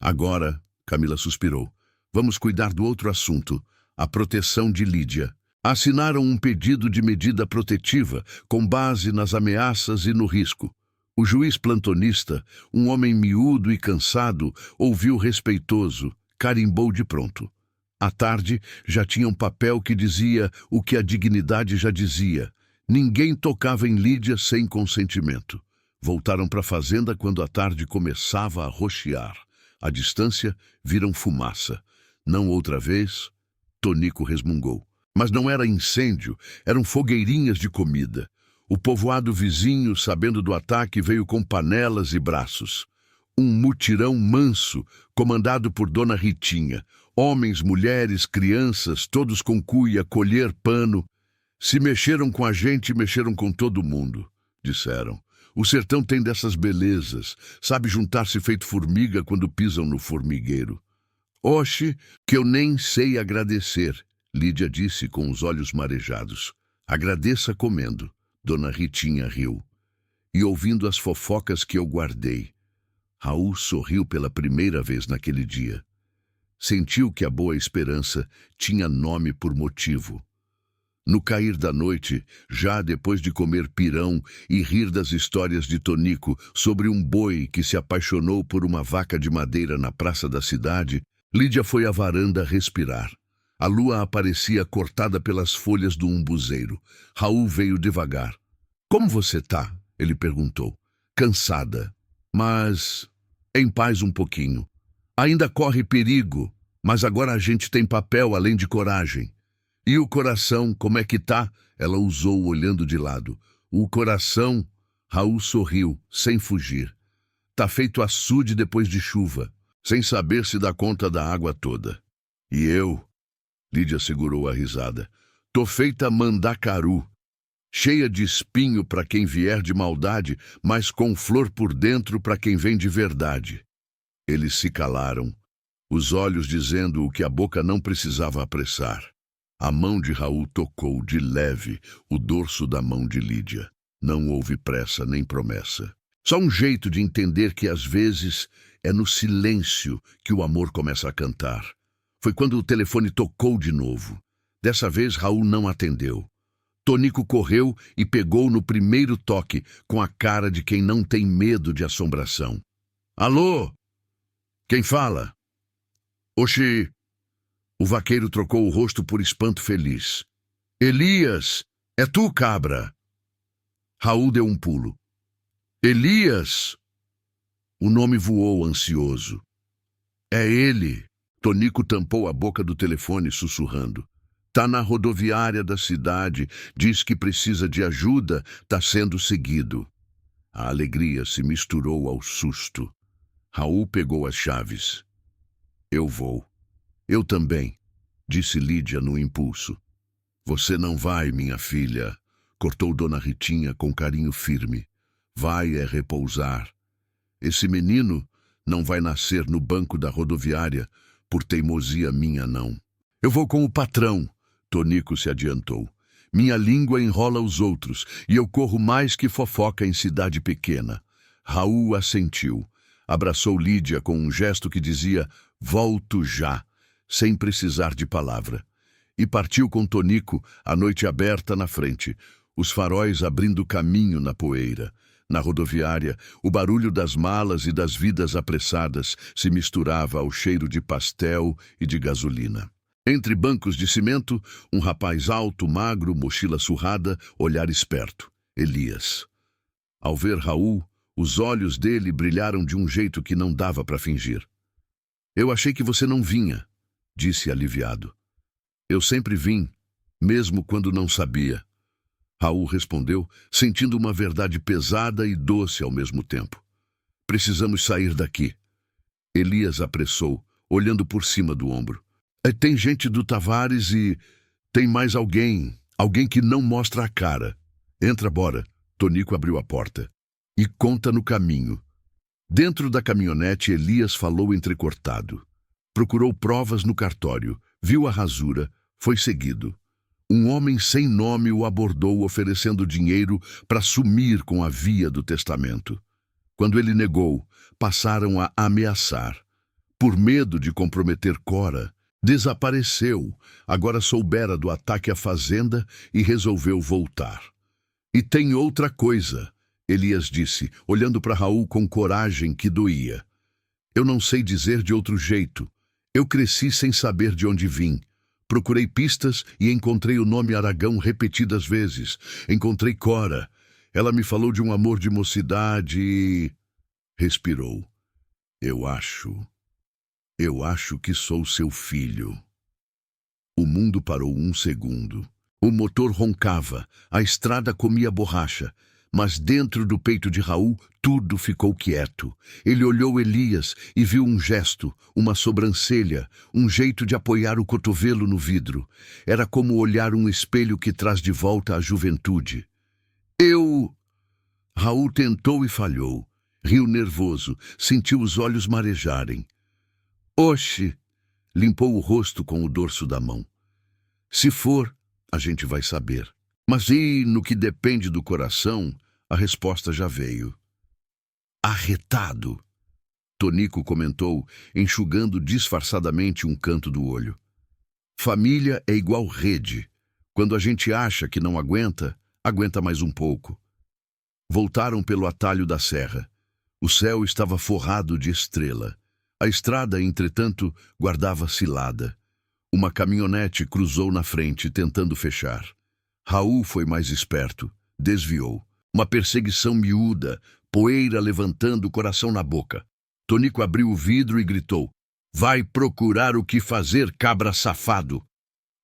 Agora, Camila suspirou, vamos cuidar do outro assunto, a proteção de Lídia. Assinaram um pedido de medida protetiva com base nas ameaças e no risco. O juiz plantonista, um homem miúdo e cansado, ouviu respeitoso, carimbou de pronto. À tarde, já tinha um papel que dizia o que a dignidade já dizia. Ninguém tocava em Lídia sem consentimento. Voltaram para a fazenda quando a tarde começava a roxear. À distância, viram fumaça. Não outra vez, Tonico resmungou. Mas não era incêndio, eram fogueirinhas de comida. O povoado vizinho, sabendo do ataque, veio com panelas e braços. Um mutirão manso, comandado por Dona Ritinha. Homens, mulheres, crianças, todos com cuia, colher, pano. Se mexeram com a gente, mexeram com todo mundo, disseram. O sertão tem dessas belezas, sabe juntar-se feito formiga quando pisam no formigueiro. Oxe, que eu nem sei agradecer, Lídia disse com os olhos marejados. Agradeça comendo, Dona Ritinha riu. E ouvindo as fofocas que eu guardei. Raul sorriu pela primeira vez naquele dia. Sentiu que a boa esperança tinha nome por motivo. No cair da noite, já depois de comer pirão e rir das histórias de Tonico sobre um boi que se apaixonou por uma vaca de madeira na praça da cidade, Lídia foi à varanda respirar. A lua aparecia cortada pelas folhas do umbuzeiro. Raul veio devagar. Como você tá? Ele perguntou. Cansada, mas em paz um pouquinho. Ainda corre perigo, mas agora a gente tem papel além de coragem. E o coração, como é que tá? Ela usou olhando de lado. O coração, Raul sorriu, sem fugir. Tá feito açude depois de chuva. sem saber se dá conta da água toda. E eu, Lídia segurou a risada, tô feita mandacaru, cheia de espinho para quem vier de maldade, mas com flor por dentro para quem vem de verdade. Eles se calaram, os olhos dizendo o que a boca não precisava apressar. A mão de Raul tocou, de leve, o dorso da mão de Lídia. Não houve pressa nem promessa. Só um jeito de entender que, às vezes, é no silêncio que o amor começa a cantar. Foi quando o telefone tocou de novo. Dessa vez, Raul não atendeu. Tonico correu e pegou no primeiro toque, com a cara de quem não tem medo de assombração. Alô? Quem fala? Oxi! O vaqueiro trocou o rosto por espanto feliz. Elias! É tu, cabra! Raul deu um pulo. Elias! O nome voou ansioso. É ele! Tonico tampou a boca do telefone, sussurrando. Tá na rodoviária da cidade, diz que precisa de ajuda, tá sendo seguido. A alegria se misturou ao susto. Raul pegou as chaves. Eu vou. Eu também, disse Lídia no impulso. Você não vai, minha filha, cortou Dona Ritinha com carinho firme. Vai é repousar. Esse menino não vai nascer no banco da rodoviária por teimosia minha, não. Eu vou com o patrão, Tonico se adiantou. Minha língua enrola os outros e eu corro mais que fofoca em cidade pequena. Raul assentiu. Abraçou Lídia com um gesto que dizia, volto já, sem precisar de palavra. E partiu com Tonico, a noite aberta na frente, os faróis abrindo caminho na poeira. Na rodoviária, o barulho das malas e das vidas apressadas se misturava ao cheiro de pastel e de gasolina. Entre bancos de cimento, um rapaz alto, magro, mochila surrada, olhar esperto. Elias. Ao ver Raul, os olhos dele brilharam de um jeito que não dava para fingir. Eu achei que você não vinha, disse aliviado. Eu sempre vim, mesmo quando não sabia. Raul respondeu, sentindo uma verdade pesada e doce ao mesmo tempo. Precisamos sair daqui. Elias apressou, olhando por cima do ombro. Tem gente do Tavares e tem mais alguém que não mostra a cara. Entra, bora. Tonico abriu a porta. E conta no caminho. Dentro da caminhonete, Elias falou entrecortado. Procurou provas no cartório, viu a rasura, foi seguido. Um homem sem nome o abordou oferecendo dinheiro para sumir com a via do testamento. Quando ele negou, passaram a ameaçar. Por medo de comprometer Cora, desapareceu, agora soubera do ataque à fazenda e resolveu voltar. E tem outra coisa, Elias disse, olhando para Raul com coragem que doía. Eu não sei dizer de outro jeito. Eu cresci sem saber de onde vim. Procurei pistas e encontrei o nome Aragão repetidas vezes. Encontrei Cora. Ela me falou de um amor de mocidade e... Respirou. Eu acho que sou seu filho. O mundo parou um segundo. O motor roncava, a estrada comia borracha, mas dentro do peito de Raul tudo ficou quieto. Ele olhou Elias e viu um gesto, uma sobrancelha, um jeito de apoiar o cotovelo no vidro. Era como olhar um espelho que traz de volta a juventude. Raul tentou e falhou. Riu nervoso, sentiu os olhos marejarem. Oxe! Limpou o rosto com o dorso da mão. Se for, a gente vai saber. Mas e no que depende do coração, a resposta já veio. Arretado! Tonico comentou, enxugando disfarçadamente um canto do olho. Família é igual rede. Quando a gente acha que não aguenta, aguenta mais um pouco. Voltaram pelo atalho da serra. O céu estava forrado de estrela. A estrada, entretanto, guardava cilada. Uma caminhonete cruzou na frente, tentando fechar. Raul foi mais esperto. Desviou. Uma perseguição miúda, poeira levantando o coração na boca. Tonico abriu o vidro e gritou. Vai procurar o que fazer, cabra safado!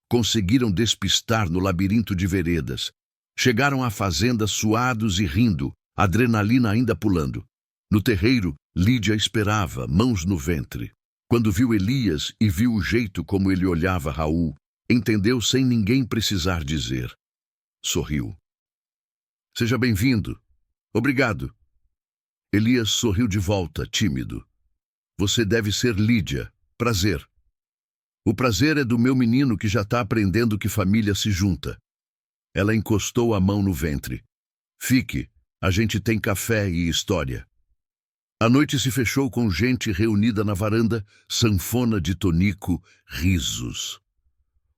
Conseguiram despistar no labirinto de veredas. Chegaram à fazenda suados e rindo, adrenalina ainda pulando. No terreiro, Lídia esperava, mãos no ventre. Quando viu Elias e viu o jeito como ele olhava Raul, entendeu sem ninguém precisar dizer. Sorriu. Seja bem-vindo. Obrigado. Elias sorriu de volta, tímido. Você deve ser Lídia. Prazer. O prazer é do meu menino que já está aprendendo que família se junta. Ela encostou a mão no ventre. Fique, a gente tem café e história. A noite se fechou com gente reunida na varanda, sanfona de tonico, risos.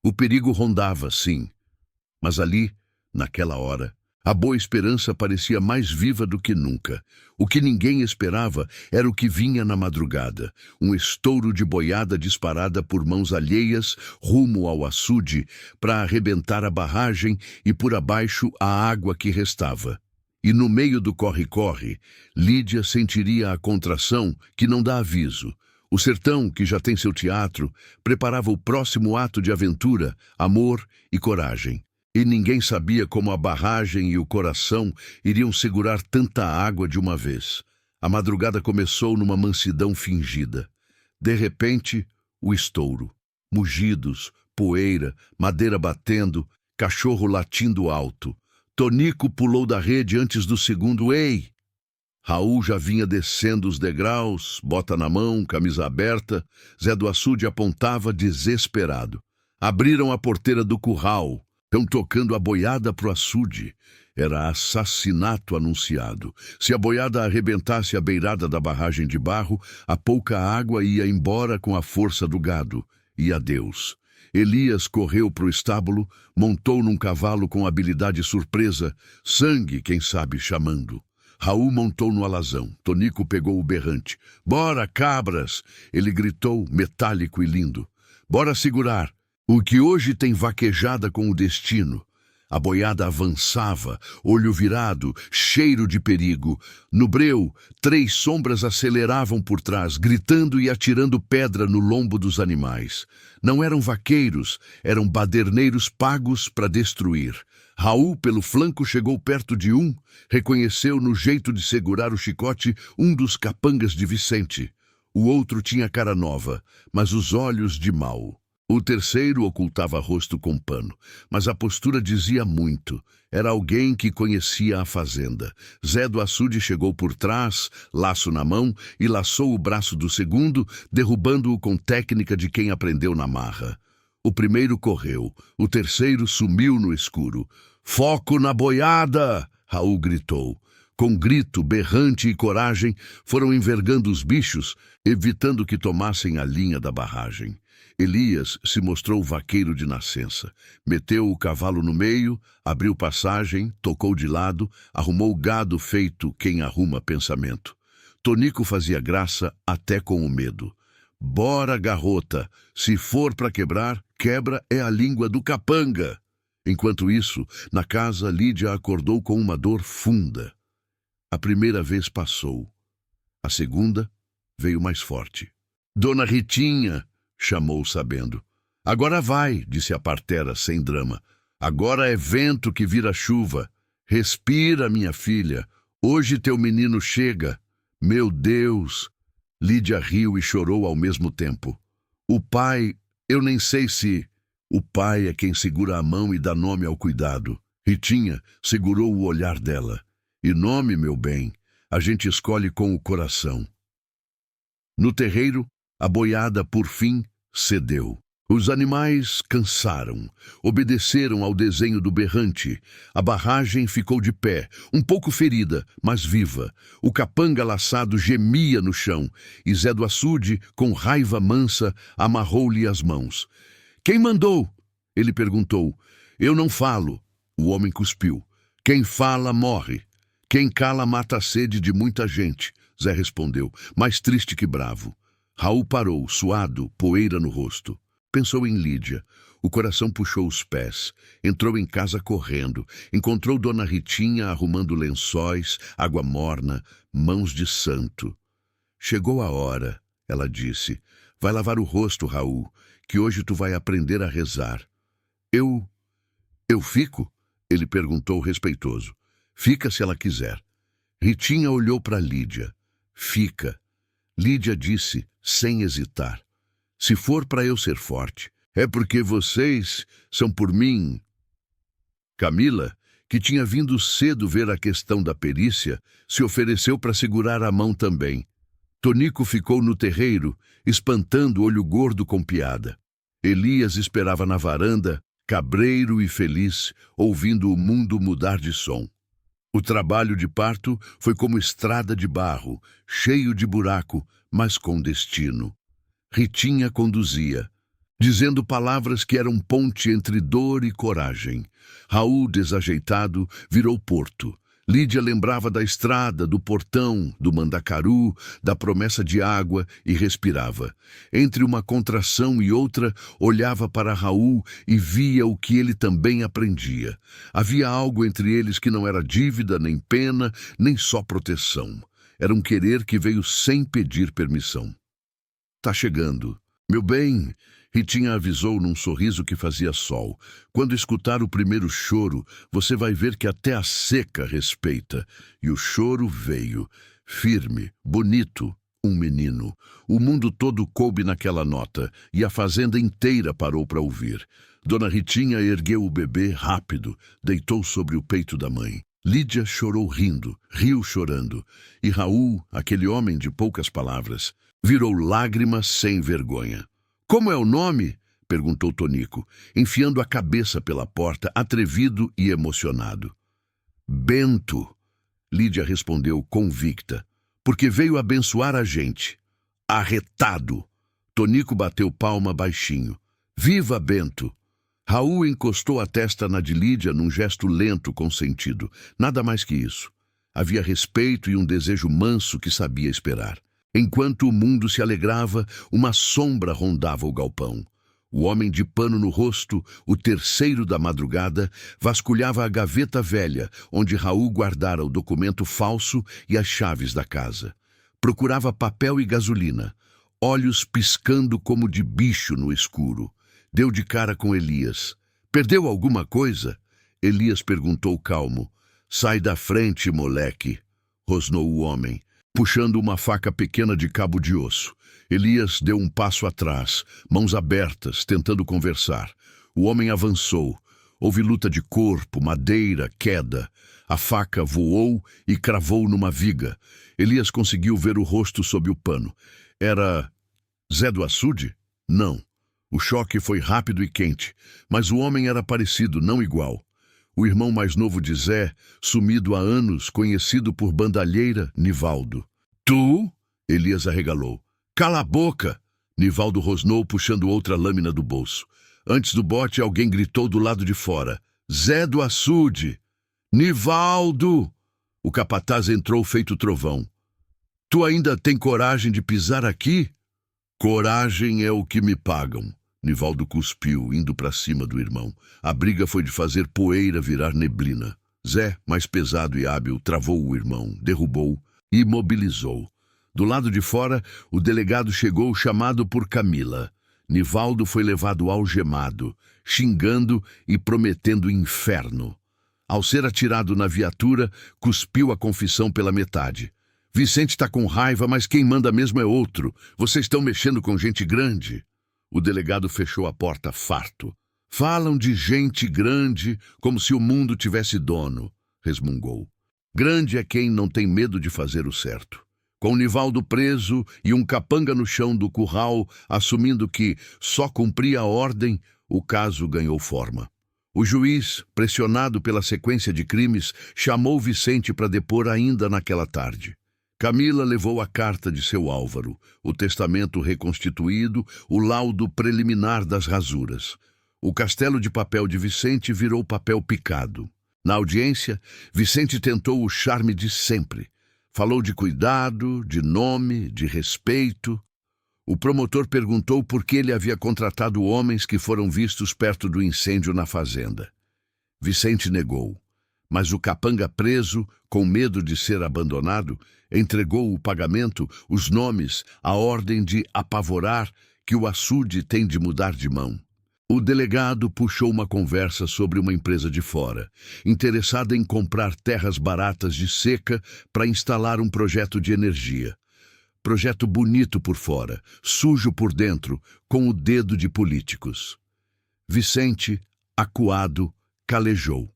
O perigo rondava, sim, mas ali, naquela hora, a boa esperança parecia mais viva do que nunca. O que ninguém esperava era o que vinha na madrugada, um estouro de boiada disparada por mãos alheias rumo ao açude para arrebentar a barragem e por abaixo a água que restava. E no meio do corre-corre, Lídia sentiria a contração que não dá aviso. O sertão, que já tem seu teatro, preparava o próximo ato de aventura, amor e coragem. E ninguém sabia como a barragem e o coração iriam segurar tanta água de uma vez. A madrugada começou numa mansidão fingida. De repente, o estouro. Mugidos, poeira, madeira batendo, cachorro latindo alto. Tonico pulou da rede antes do segundo "ei". Raul já vinha descendo os degraus, bota na mão, camisa aberta. Zé do Açude apontava desesperado. Abriram a porteira do curral. Estão tocando a boiada pro açude. Era assassinato anunciado. Se a boiada arrebentasse a beirada da barragem de barro, a pouca água ia embora com a força do gado. E adeus. Elias correu pro estábulo, montou num cavalo com habilidade surpresa, sangue, quem sabe, chamando. Raul montou no alazão. Tonico pegou o berrante. "Bora, cabras!" Ele gritou, metálico e lindo. "Bora segurar! O que hoje tem vaquejada com o destino." A boiada avançava, olho virado, cheiro de perigo. No breu, 3 sombras aceleravam por trás, gritando e atirando pedra no lombo dos animais. Não eram vaqueiros, eram baderneiros pagos para destruir. Raul, pelo flanco, chegou perto de um, reconheceu no jeito de segurar o chicote um dos capangas de Vicente. O outro tinha cara nova, mas os olhos de mal. O terceiro ocultava rosto com pano, mas a postura dizia muito. Era alguém que conhecia a fazenda. Zé do Açude chegou por trás, laço na mão, e laçou o braço do segundo, derrubando-o com técnica de quem aprendeu na marra. O primeiro correu, o terceiro sumiu no escuro. "Foco na boiada!" Raul gritou. Com grito, berrante e coragem, foram envergando os bichos, evitando que tomassem a linha da barragem. Elias se mostrou vaqueiro de nascença. Meteu o cavalo no meio, abriu passagem, tocou de lado, arrumou gado feito quem arruma pensamento. Tonico fazia graça até com o medo. "Bora, garrota! Se for para quebrar, quebra é a língua do capanga!" Enquanto isso, na casa, Lídia acordou com uma dor funda. A primeira vez passou. A segunda veio mais forte. "Dona Ritinha!" chamou sabendo. "Agora vai", disse a partera sem drama. "Agora é vento que vira chuva. Respira, minha filha. Hoje teu menino chega." "Meu Deus!" Lídia riu e chorou ao mesmo tempo. "O pai, eu nem sei se..." "O pai é quem segura a mão e dá nome ao cuidado." Ritinha segurou o olhar dela. "E nome, meu bem, a gente escolhe com o coração." No terreiro, a boiada, por fim, cedeu. Os animais cansaram, obedeceram ao desenho do berrante. A barragem ficou de pé, um pouco ferida, mas viva. O capanga laçado gemia no chão, e Zé do Açude, com raiva mansa, amarrou-lhe as mãos. "Quem mandou?" ele perguntou. "Eu não falo." O homem cuspiu. "Quem fala, morre. Quem cala mata a sede de muita gente." Zé respondeu, mais triste que bravo. Raul parou, suado, poeira no rosto. Pensou em Lídia. O coração puxou os pés. Entrou em casa correndo. Encontrou Dona Ritinha arrumando lençóis, água morna, mãos de santo. "Chegou a hora", ela disse. "Vai lavar o rosto, Raul, que hoje tu vai aprender a rezar." Eu fico?" ele perguntou respeitoso. "Fica se ela quiser." Ritinha olhou para Lídia. "Fica. Lídia disse, sem hesitar. Se for para eu ser forte, é porque vocês são por mim. Camila, que tinha vindo cedo ver a questão da perícia, se ofereceu para segurar a mão também. Tonico ficou no terreiro, espantando o olho gordo com piada. Elias esperava na varanda, cabreiro e feliz, ouvindo o mundo mudar de som. O trabalho de parto foi como estrada de barro, cheio de buraco, mas com destino. Ritinha conduzia, dizendo palavras que eram ponte entre dor e coragem. Raul, desajeitado, virou porto. Lídia lembrava da estrada, do portão, do mandacaru, da promessa de água e respirava. Entre uma contração e outra, olhava para Raul e via o que ele também aprendia. Havia algo entre eles que não era dívida, nem pena, nem só proteção. Era um querer que veio sem pedir permissão. Tá chegando. Meu bem, Ritinha avisou num sorriso que fazia sol. Quando escutar o primeiro choro, você vai ver que até a seca respeita. E o choro veio, firme, bonito, um menino. O mundo todo coube naquela nota, e a fazenda inteira parou para ouvir. Dona Ritinha ergueu o bebê rápido, deitou sobre o peito da mãe. Lídia chorou rindo, riu chorando. E Raul, aquele homem de poucas palavras, virou lágrimas sem vergonha. Como é o nome? Perguntou Tonico, enfiando a cabeça pela porta, atrevido e emocionado. Bento, Lídia respondeu convicta, porque veio abençoar a gente. Arretado. Tonico bateu palma baixinho. Viva Bento! Raul encostou a testa na de Lídia num gesto lento com sentido. Nada mais que isso. Havia respeito e um desejo manso que sabia esperar. Enquanto o mundo se alegrava, uma sombra rondava o galpão. O homem de pano no rosto, o terceiro da madrugada, vasculhava a gaveta velha, onde Raul guardara o documento falso e as chaves da casa. Procurava papel e gasolina, olhos piscando como de bicho no escuro. Deu de cara com Elias. Perdeu alguma coisa? Elias perguntou calmo. Sai da frente, moleque, rosnou o homem, puxando uma faca pequena de cabo de osso. Elias deu um passo atrás, mãos abertas, tentando conversar. O homem avançou. Houve luta de corpo, madeira, queda. A faca voou e cravou numa viga. Elias conseguiu ver o rosto sob o pano. Era Zé do Açude? Não. O choque foi rápido e quente, mas o homem era parecido, não igual. O irmão mais novo de Zé, sumido há anos, conhecido por bandalheira, Nivaldo. Tu? Elias arregalou. Cala a boca! Nivaldo rosnou, puxando outra lâmina do bolso. Antes do bote, alguém gritou do lado de fora. Zé do Açude! Nivaldo! O capataz entrou feito trovão. Tu ainda tem coragem de pisar aqui? Coragem é o que me pagam. Nivaldo cuspiu, indo para cima do irmão. A briga foi de fazer poeira virar neblina. Zé, mais pesado e hábil, travou o irmão, derrubou e imobilizou. Do lado de fora, o delegado chegou chamado por Camila. Nivaldo foi levado algemado, xingando e prometendo inferno. Ao ser atirado na viatura, cuspiu a confissão pela metade. Vicente está com raiva, mas quem manda mesmo é outro. Vocês estão mexendo com gente grande. O delegado fechou a porta farto. Falam de gente grande como se o mundo tivesse dono, resmungou. Grande é quem não tem medo de fazer o certo. Com Nivaldo preso e um capanga no chão do curral, assumindo que só cumpria a ordem, o caso ganhou forma. O juiz, pressionado pela sequência de crimes, chamou Vicente para depor ainda naquela tarde. Camila levou a carta de seu Álvaro, o testamento reconstituído, o laudo preliminar das rasuras. O castelo de papel de Vicente virou papel picado. Na audiência, Vicente tentou o charme de sempre. Falou de cuidado, de nome, de respeito. O promotor perguntou por que ele havia contratado homens que foram vistos perto do incêndio na fazenda. Vicente negou, mas o capanga preso, com medo de ser abandonado, entregou o pagamento, os nomes, a ordem de apavorar que o açude tem de mudar de mão. O delegado puxou uma conversa sobre uma empresa de fora, interessada em comprar terras baratas de seca para instalar um projeto de energia. Projeto bonito por fora, sujo por dentro, com o dedo de políticos. Vicente, acuado, calejou.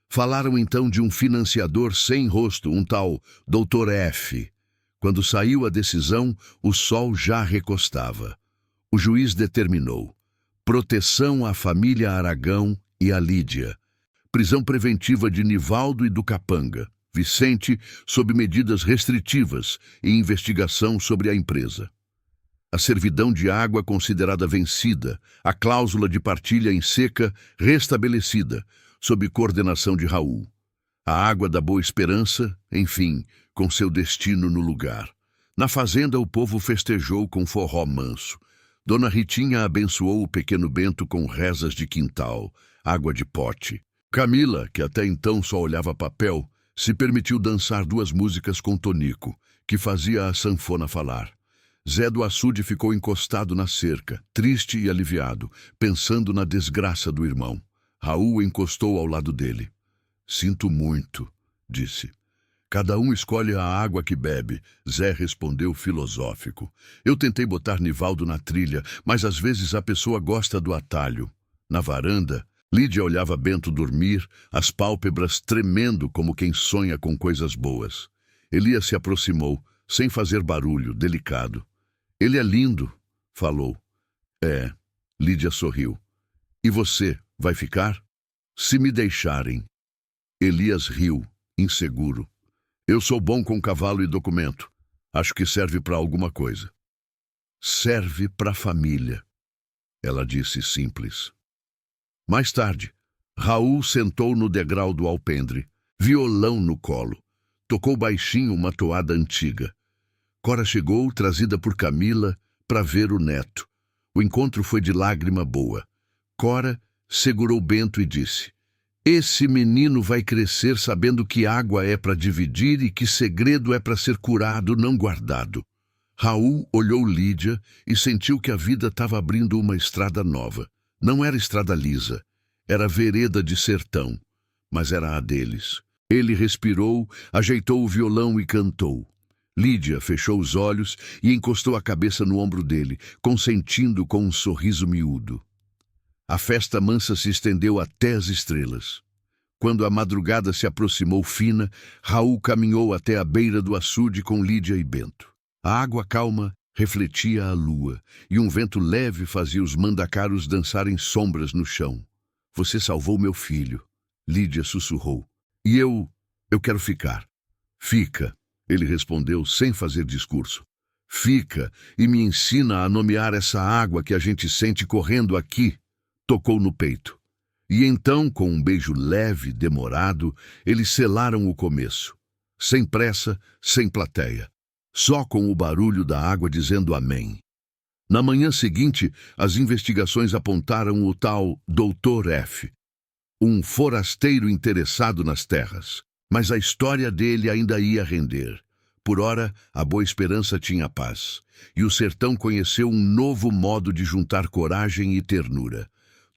Falaram então de um financiador sem rosto, um tal Dr. F. Quando saiu a decisão, o sol já recostava. O juiz determinou: proteção à família Aragão e a Lídia. Prisão preventiva de Nivaldo e do Capanga. Vicente, sob medidas restritivas e investigação sobre a empresa. A servidão de água considerada vencida, a cláusula de partilha em seca restabelecida, sob coordenação de Raul. A água da Boa Esperança, enfim, com seu destino no lugar. Na fazenda o povo festejou com forró manso. Dona Ritinha abençoou o pequeno Bento com rezas de quintal, água de pote. Camila, que até então só olhava papel, se permitiu dançar 2 músicas com Tonico, que fazia a sanfona falar. Zé do Açude ficou encostado na cerca, triste e aliviado, pensando na desgraça do irmão. Raul encostou ao lado dele. Sinto muito, disse. Cada um escolhe a água que bebe, Zé respondeu filosófico. Eu tentei botar Nivaldo na trilha, mas às vezes a pessoa gosta do atalho. Na varanda, Lídia olhava Bento dormir, as pálpebras tremendo como quem sonha com coisas boas. Elias se aproximou, sem fazer barulho, delicado. Ele é lindo, falou. É, Lídia sorriu. E você, vai ficar? Se me deixarem. Elias riu, inseguro. Eu sou bom com cavalo e documento. Acho que serve para alguma coisa. Serve para a família, ela disse simples. Mais tarde, Raul sentou no degrau do alpendre, violão no colo. Tocou baixinho uma toada antiga. Cora chegou, trazida por Camila, para ver o neto. O encontro foi de lágrima boa. Cora segurou Bento e disse: esse menino vai crescer sabendo que água é para dividir e que segredo é para ser curado, não guardado. Raul olhou Lídia e sentiu que a vida estava abrindo uma estrada nova. Não era estrada lisa, era vereda de sertão, mas era a deles. Ele respirou, ajeitou o violão e cantou. Lídia fechou os olhos e encostou a cabeça no ombro dele, consentindo com um sorriso miúdo. A festa mansa se estendeu até as estrelas. Quando a madrugada se aproximou fina, Raul caminhou até a beira do açude com Lídia e Bento. A água calma refletia a lua, e um vento leve fazia os mandacaros dançarem sombras no chão. Você salvou meu filho, Lídia sussurrou. E eu quero ficar. Fica, ele respondeu sem fazer discurso. Fica e me ensina a nomear essa água que a gente sente correndo aqui. Tocou no peito. E então, com um beijo leve, demorado, eles selaram o começo. Sem pressa, sem plateia. Só com o barulho da água dizendo amém. Na manhã seguinte, as investigações apontaram o tal Dr. F., um forasteiro interessado nas terras. Mas a história dele ainda ia render. Por ora, a Boa Esperança tinha paz. E o sertão conheceu um novo modo de juntar coragem e ternura.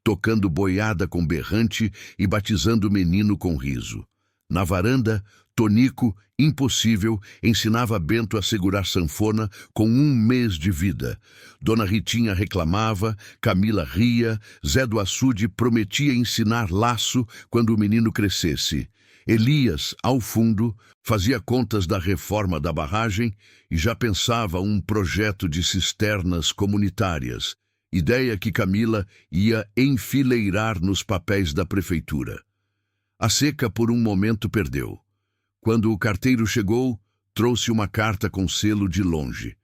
Tocando boiada com berrante e batizando o menino com riso. Na varanda, Tonico, impossível, ensinava Bento a segurar sanfona com 1 mês de vida. Dona Ritinha reclamava, Camila ria, Zé do Açude prometia ensinar laço quando o menino crescesse. Elias, ao fundo, fazia contas da reforma da barragem e já pensava um projeto de cisternas comunitárias, ideia que Camila ia enfileirar nos papéis da prefeitura. A seca por um momento perdeu. Quando o carteiro chegou, trouxe uma carta com selo de longe.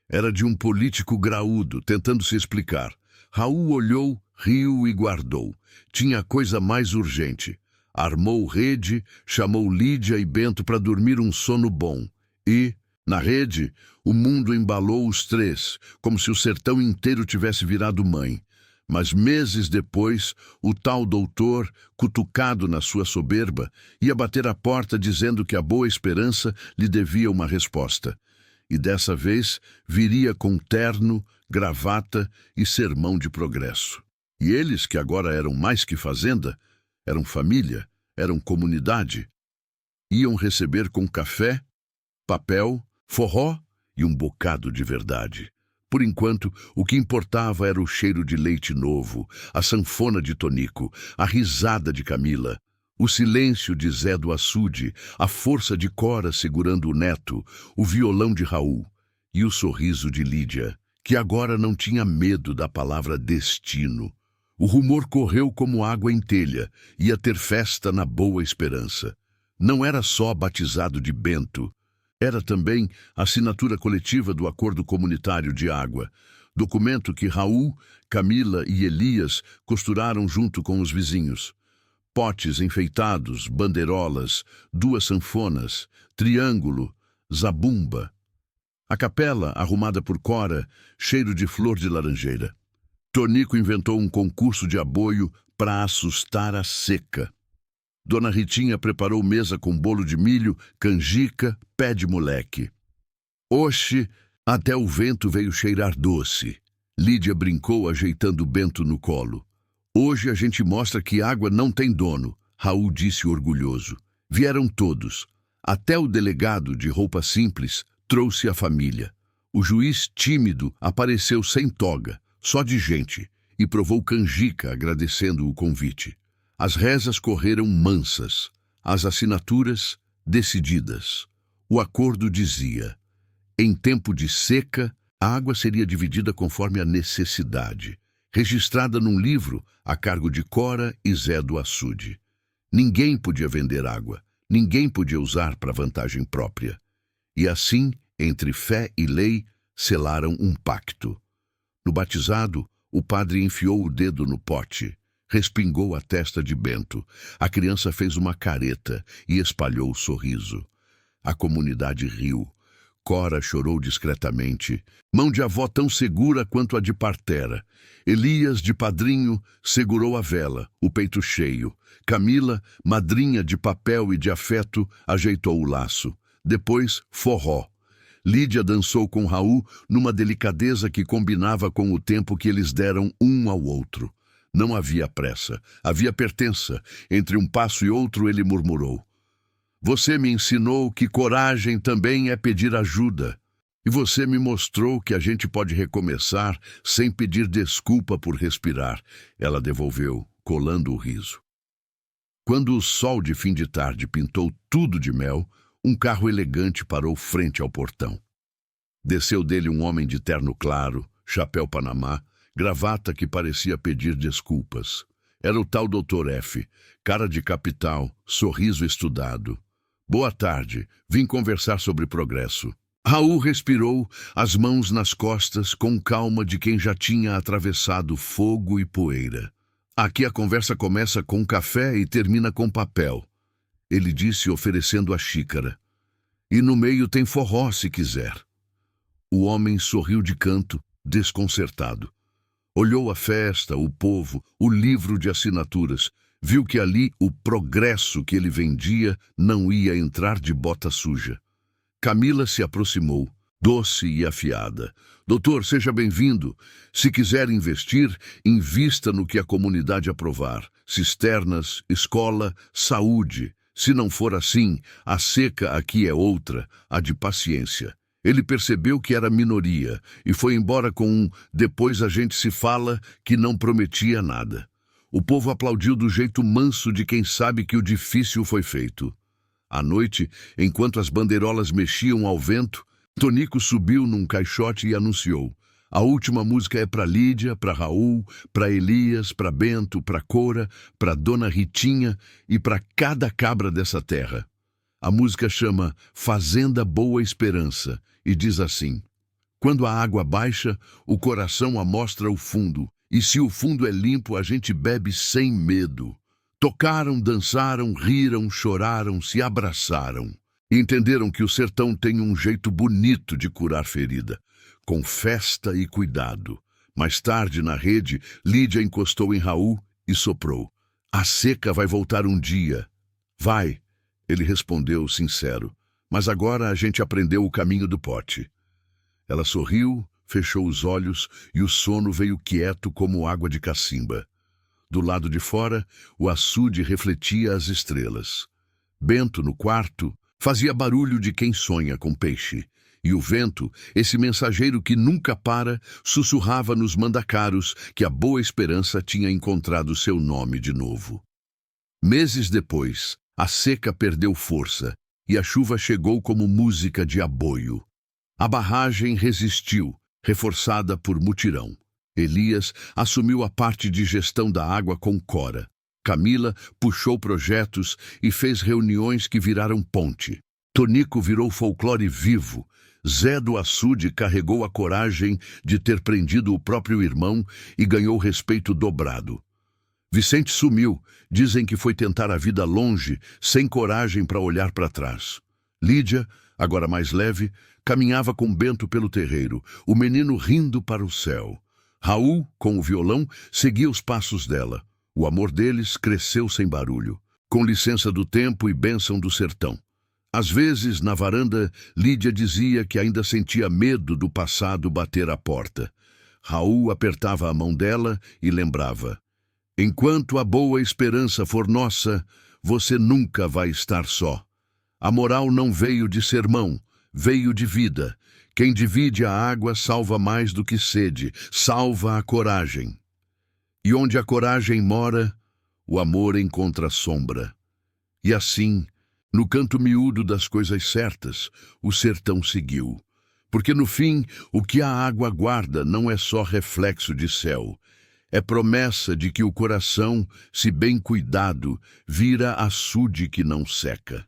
Era de um político graúdo, tentando se explicar. Raul olhou, riu e guardou. Tinha coisa mais urgente. Armou rede, chamou Lídia e Bento para dormir um sono bom. E, na rede, o mundo embalou os 3, como se o sertão inteiro tivesse virado mãe. Mas meses depois, o tal doutor, cutucado na sua soberba, ia bater à porta dizendo que a Boa Esperança lhe devia uma resposta. E dessa vez viria com terno, gravata e sermão de progresso. E eles, que agora eram mais que fazenda, eram família, eram comunidade, iam receber com café, papel, forró e um bocado de verdade. Por enquanto, o que importava era o cheiro de leite novo, a sanfona de Tonico, a risada de Camila, o silêncio de Zé do Açude, a força de Cora segurando o neto, o violão de Raul e o sorriso de Lídia, que agora não tinha medo da palavra destino. O rumor correu como água em telha, ia ter festa na Boa Esperança. Não era só batizado de Bento, era também a assinatura coletiva do Acordo Comunitário de Água, documento que Raul, Camila e Elias costuraram junto com os vizinhos. Potes enfeitados, bandeirolas, 2 sanfonas, triângulo, zabumba. A capela, arrumada por Cora, cheiro de flor de laranjeira. Tonico inventou um concurso de aboio para assustar a seca. Dona Ritinha preparou mesa com bolo de milho, canjica, pé de moleque. Oxe, até o vento veio cheirar doce. Lídia brincou ajeitando Bento no colo. Hoje a gente mostra que água não tem dono, Raul disse orgulhoso. Vieram todos. Até o delegado, de roupa simples, trouxe a família. O juiz, tímido, apareceu sem toga, só de gente, e provou canjica agradecendo o convite. As rezas correram mansas, as assinaturas decididas. O acordo dizia: em tempo de seca, a água seria dividida conforme a necessidade, registrada num livro a cargo de Cora e Zé do Açude. Ninguém podia vender água, ninguém podia usar para vantagem própria. E assim, entre fé e lei, selaram um pacto. No batizado, o padre enfiou o dedo no pote. Respingou a testa de Bento. A criança fez uma careta e espalhou o sorriso. A comunidade riu. Cora chorou discretamente. Mão de avó tão segura quanto a de partera. Elias, de padrinho, segurou a vela, o peito cheio. Camila, madrinha de papel e de afeto, ajeitou o laço. Depois, forró. Lídia dançou com Raul numa delicadeza que combinava com o tempo que eles deram um ao outro. Não havia pressa, havia pertença. Entre um passo e outro ele murmurou: você me ensinou que coragem também é pedir ajuda. E você me mostrou que a gente pode recomeçar sem pedir desculpa por respirar. Ela devolveu, colando o riso. Quando o sol de fim de tarde pintou tudo de mel, um carro elegante parou frente ao portão. Desceu dele um homem de terno claro, chapéu panamá, gravata que parecia pedir desculpas. Era o tal Dr. F., cara de capital, sorriso estudado. Boa tarde, vim conversar sobre progresso. Raul respirou, as mãos nas costas, com calma de quem já tinha atravessado fogo e poeira. Aqui a conversa começa com café e termina com papel, ele disse oferecendo a xícara. E no meio tem forró, se quiser. O homem sorriu de canto, desconcertado. Olhou a festa, o povo, o livro de assinaturas. Viu que ali o progresso que ele vendia não ia entrar de bota suja. Camila se aproximou, doce e afiada. Doutor, seja bem-vindo. Se quiser investir, invista no que a comunidade aprovar. Cisternas, escola, saúde. Se não for assim, a seca aqui é outra, a de paciência. Ele percebeu que era minoria e foi embora com um "depois a gente se fala" que não prometia nada. O povo aplaudiu do jeito manso de quem sabe que o difícil foi feito. À noite, enquanto as bandeirolas mexiam ao vento, Tonico subiu num caixote e anunciou: a última música é para Lídia, para Raul, para Elias, para Bento, para Cora, para Dona Ritinha e para cada cabra dessa terra. A música chama Fazenda Boa Esperança e diz assim: quando a água baixa, o coração amostra o fundo, e se o fundo é limpo, a gente bebe sem medo. Tocaram, dançaram, riram, choraram, se abraçaram. E entenderam que o sertão tem um jeito bonito de curar ferida, com festa e cuidado. Mais tarde, na rede, Lídia encostou em Raul e soprou: a seca vai voltar um dia. Vai, ele respondeu sincero, mas agora a gente aprendeu o caminho do pote. Ela sorriu, fechou os olhos e o sono veio quieto como água de cacimba. Do lado de fora, o açude refletia as estrelas. Bento, no quarto, fazia barulho de quem sonha com peixe, E o vento, esse mensageiro que nunca para, sussurrava nos mandacaros que a Boa Esperança tinha encontrado seu nome de novo. Meses depois, a seca perdeu força e a chuva chegou como música de aboio. A barragem resistiu, reforçada por mutirão. Elias assumiu a parte de gestão da água com Cora. Camila puxou projetos e fez reuniões que viraram ponte. Tonico virou folclore vivo. Zé do Açude carregou a coragem de ter prendido o próprio irmão e ganhou respeito dobrado. Vicente sumiu, dizem que foi tentar a vida longe, sem coragem para olhar para trás. Lídia, agora mais leve, caminhava com Bento pelo terreiro, o menino rindo para o céu. Raul, com o violão, seguia os passos dela. O amor deles cresceu sem barulho, com licença do tempo e bênção do sertão. Às vezes, na varanda, Lídia dizia que ainda sentia medo do passado bater à porta. Raul apertava a mão dela e lembrava: enquanto a Boa Esperança for nossa, você nunca vai estar só. A moral não veio de sermão, veio de vida. Quem divide a água salva mais do que sede, salva a coragem. E onde a coragem mora, o amor encontra sombra. E assim, no canto miúdo das coisas certas, o sertão seguiu. Porque no fim, o que a água guarda não é só reflexo de céu. É promessa de que o coração, se bem cuidado, vira açude que não seca.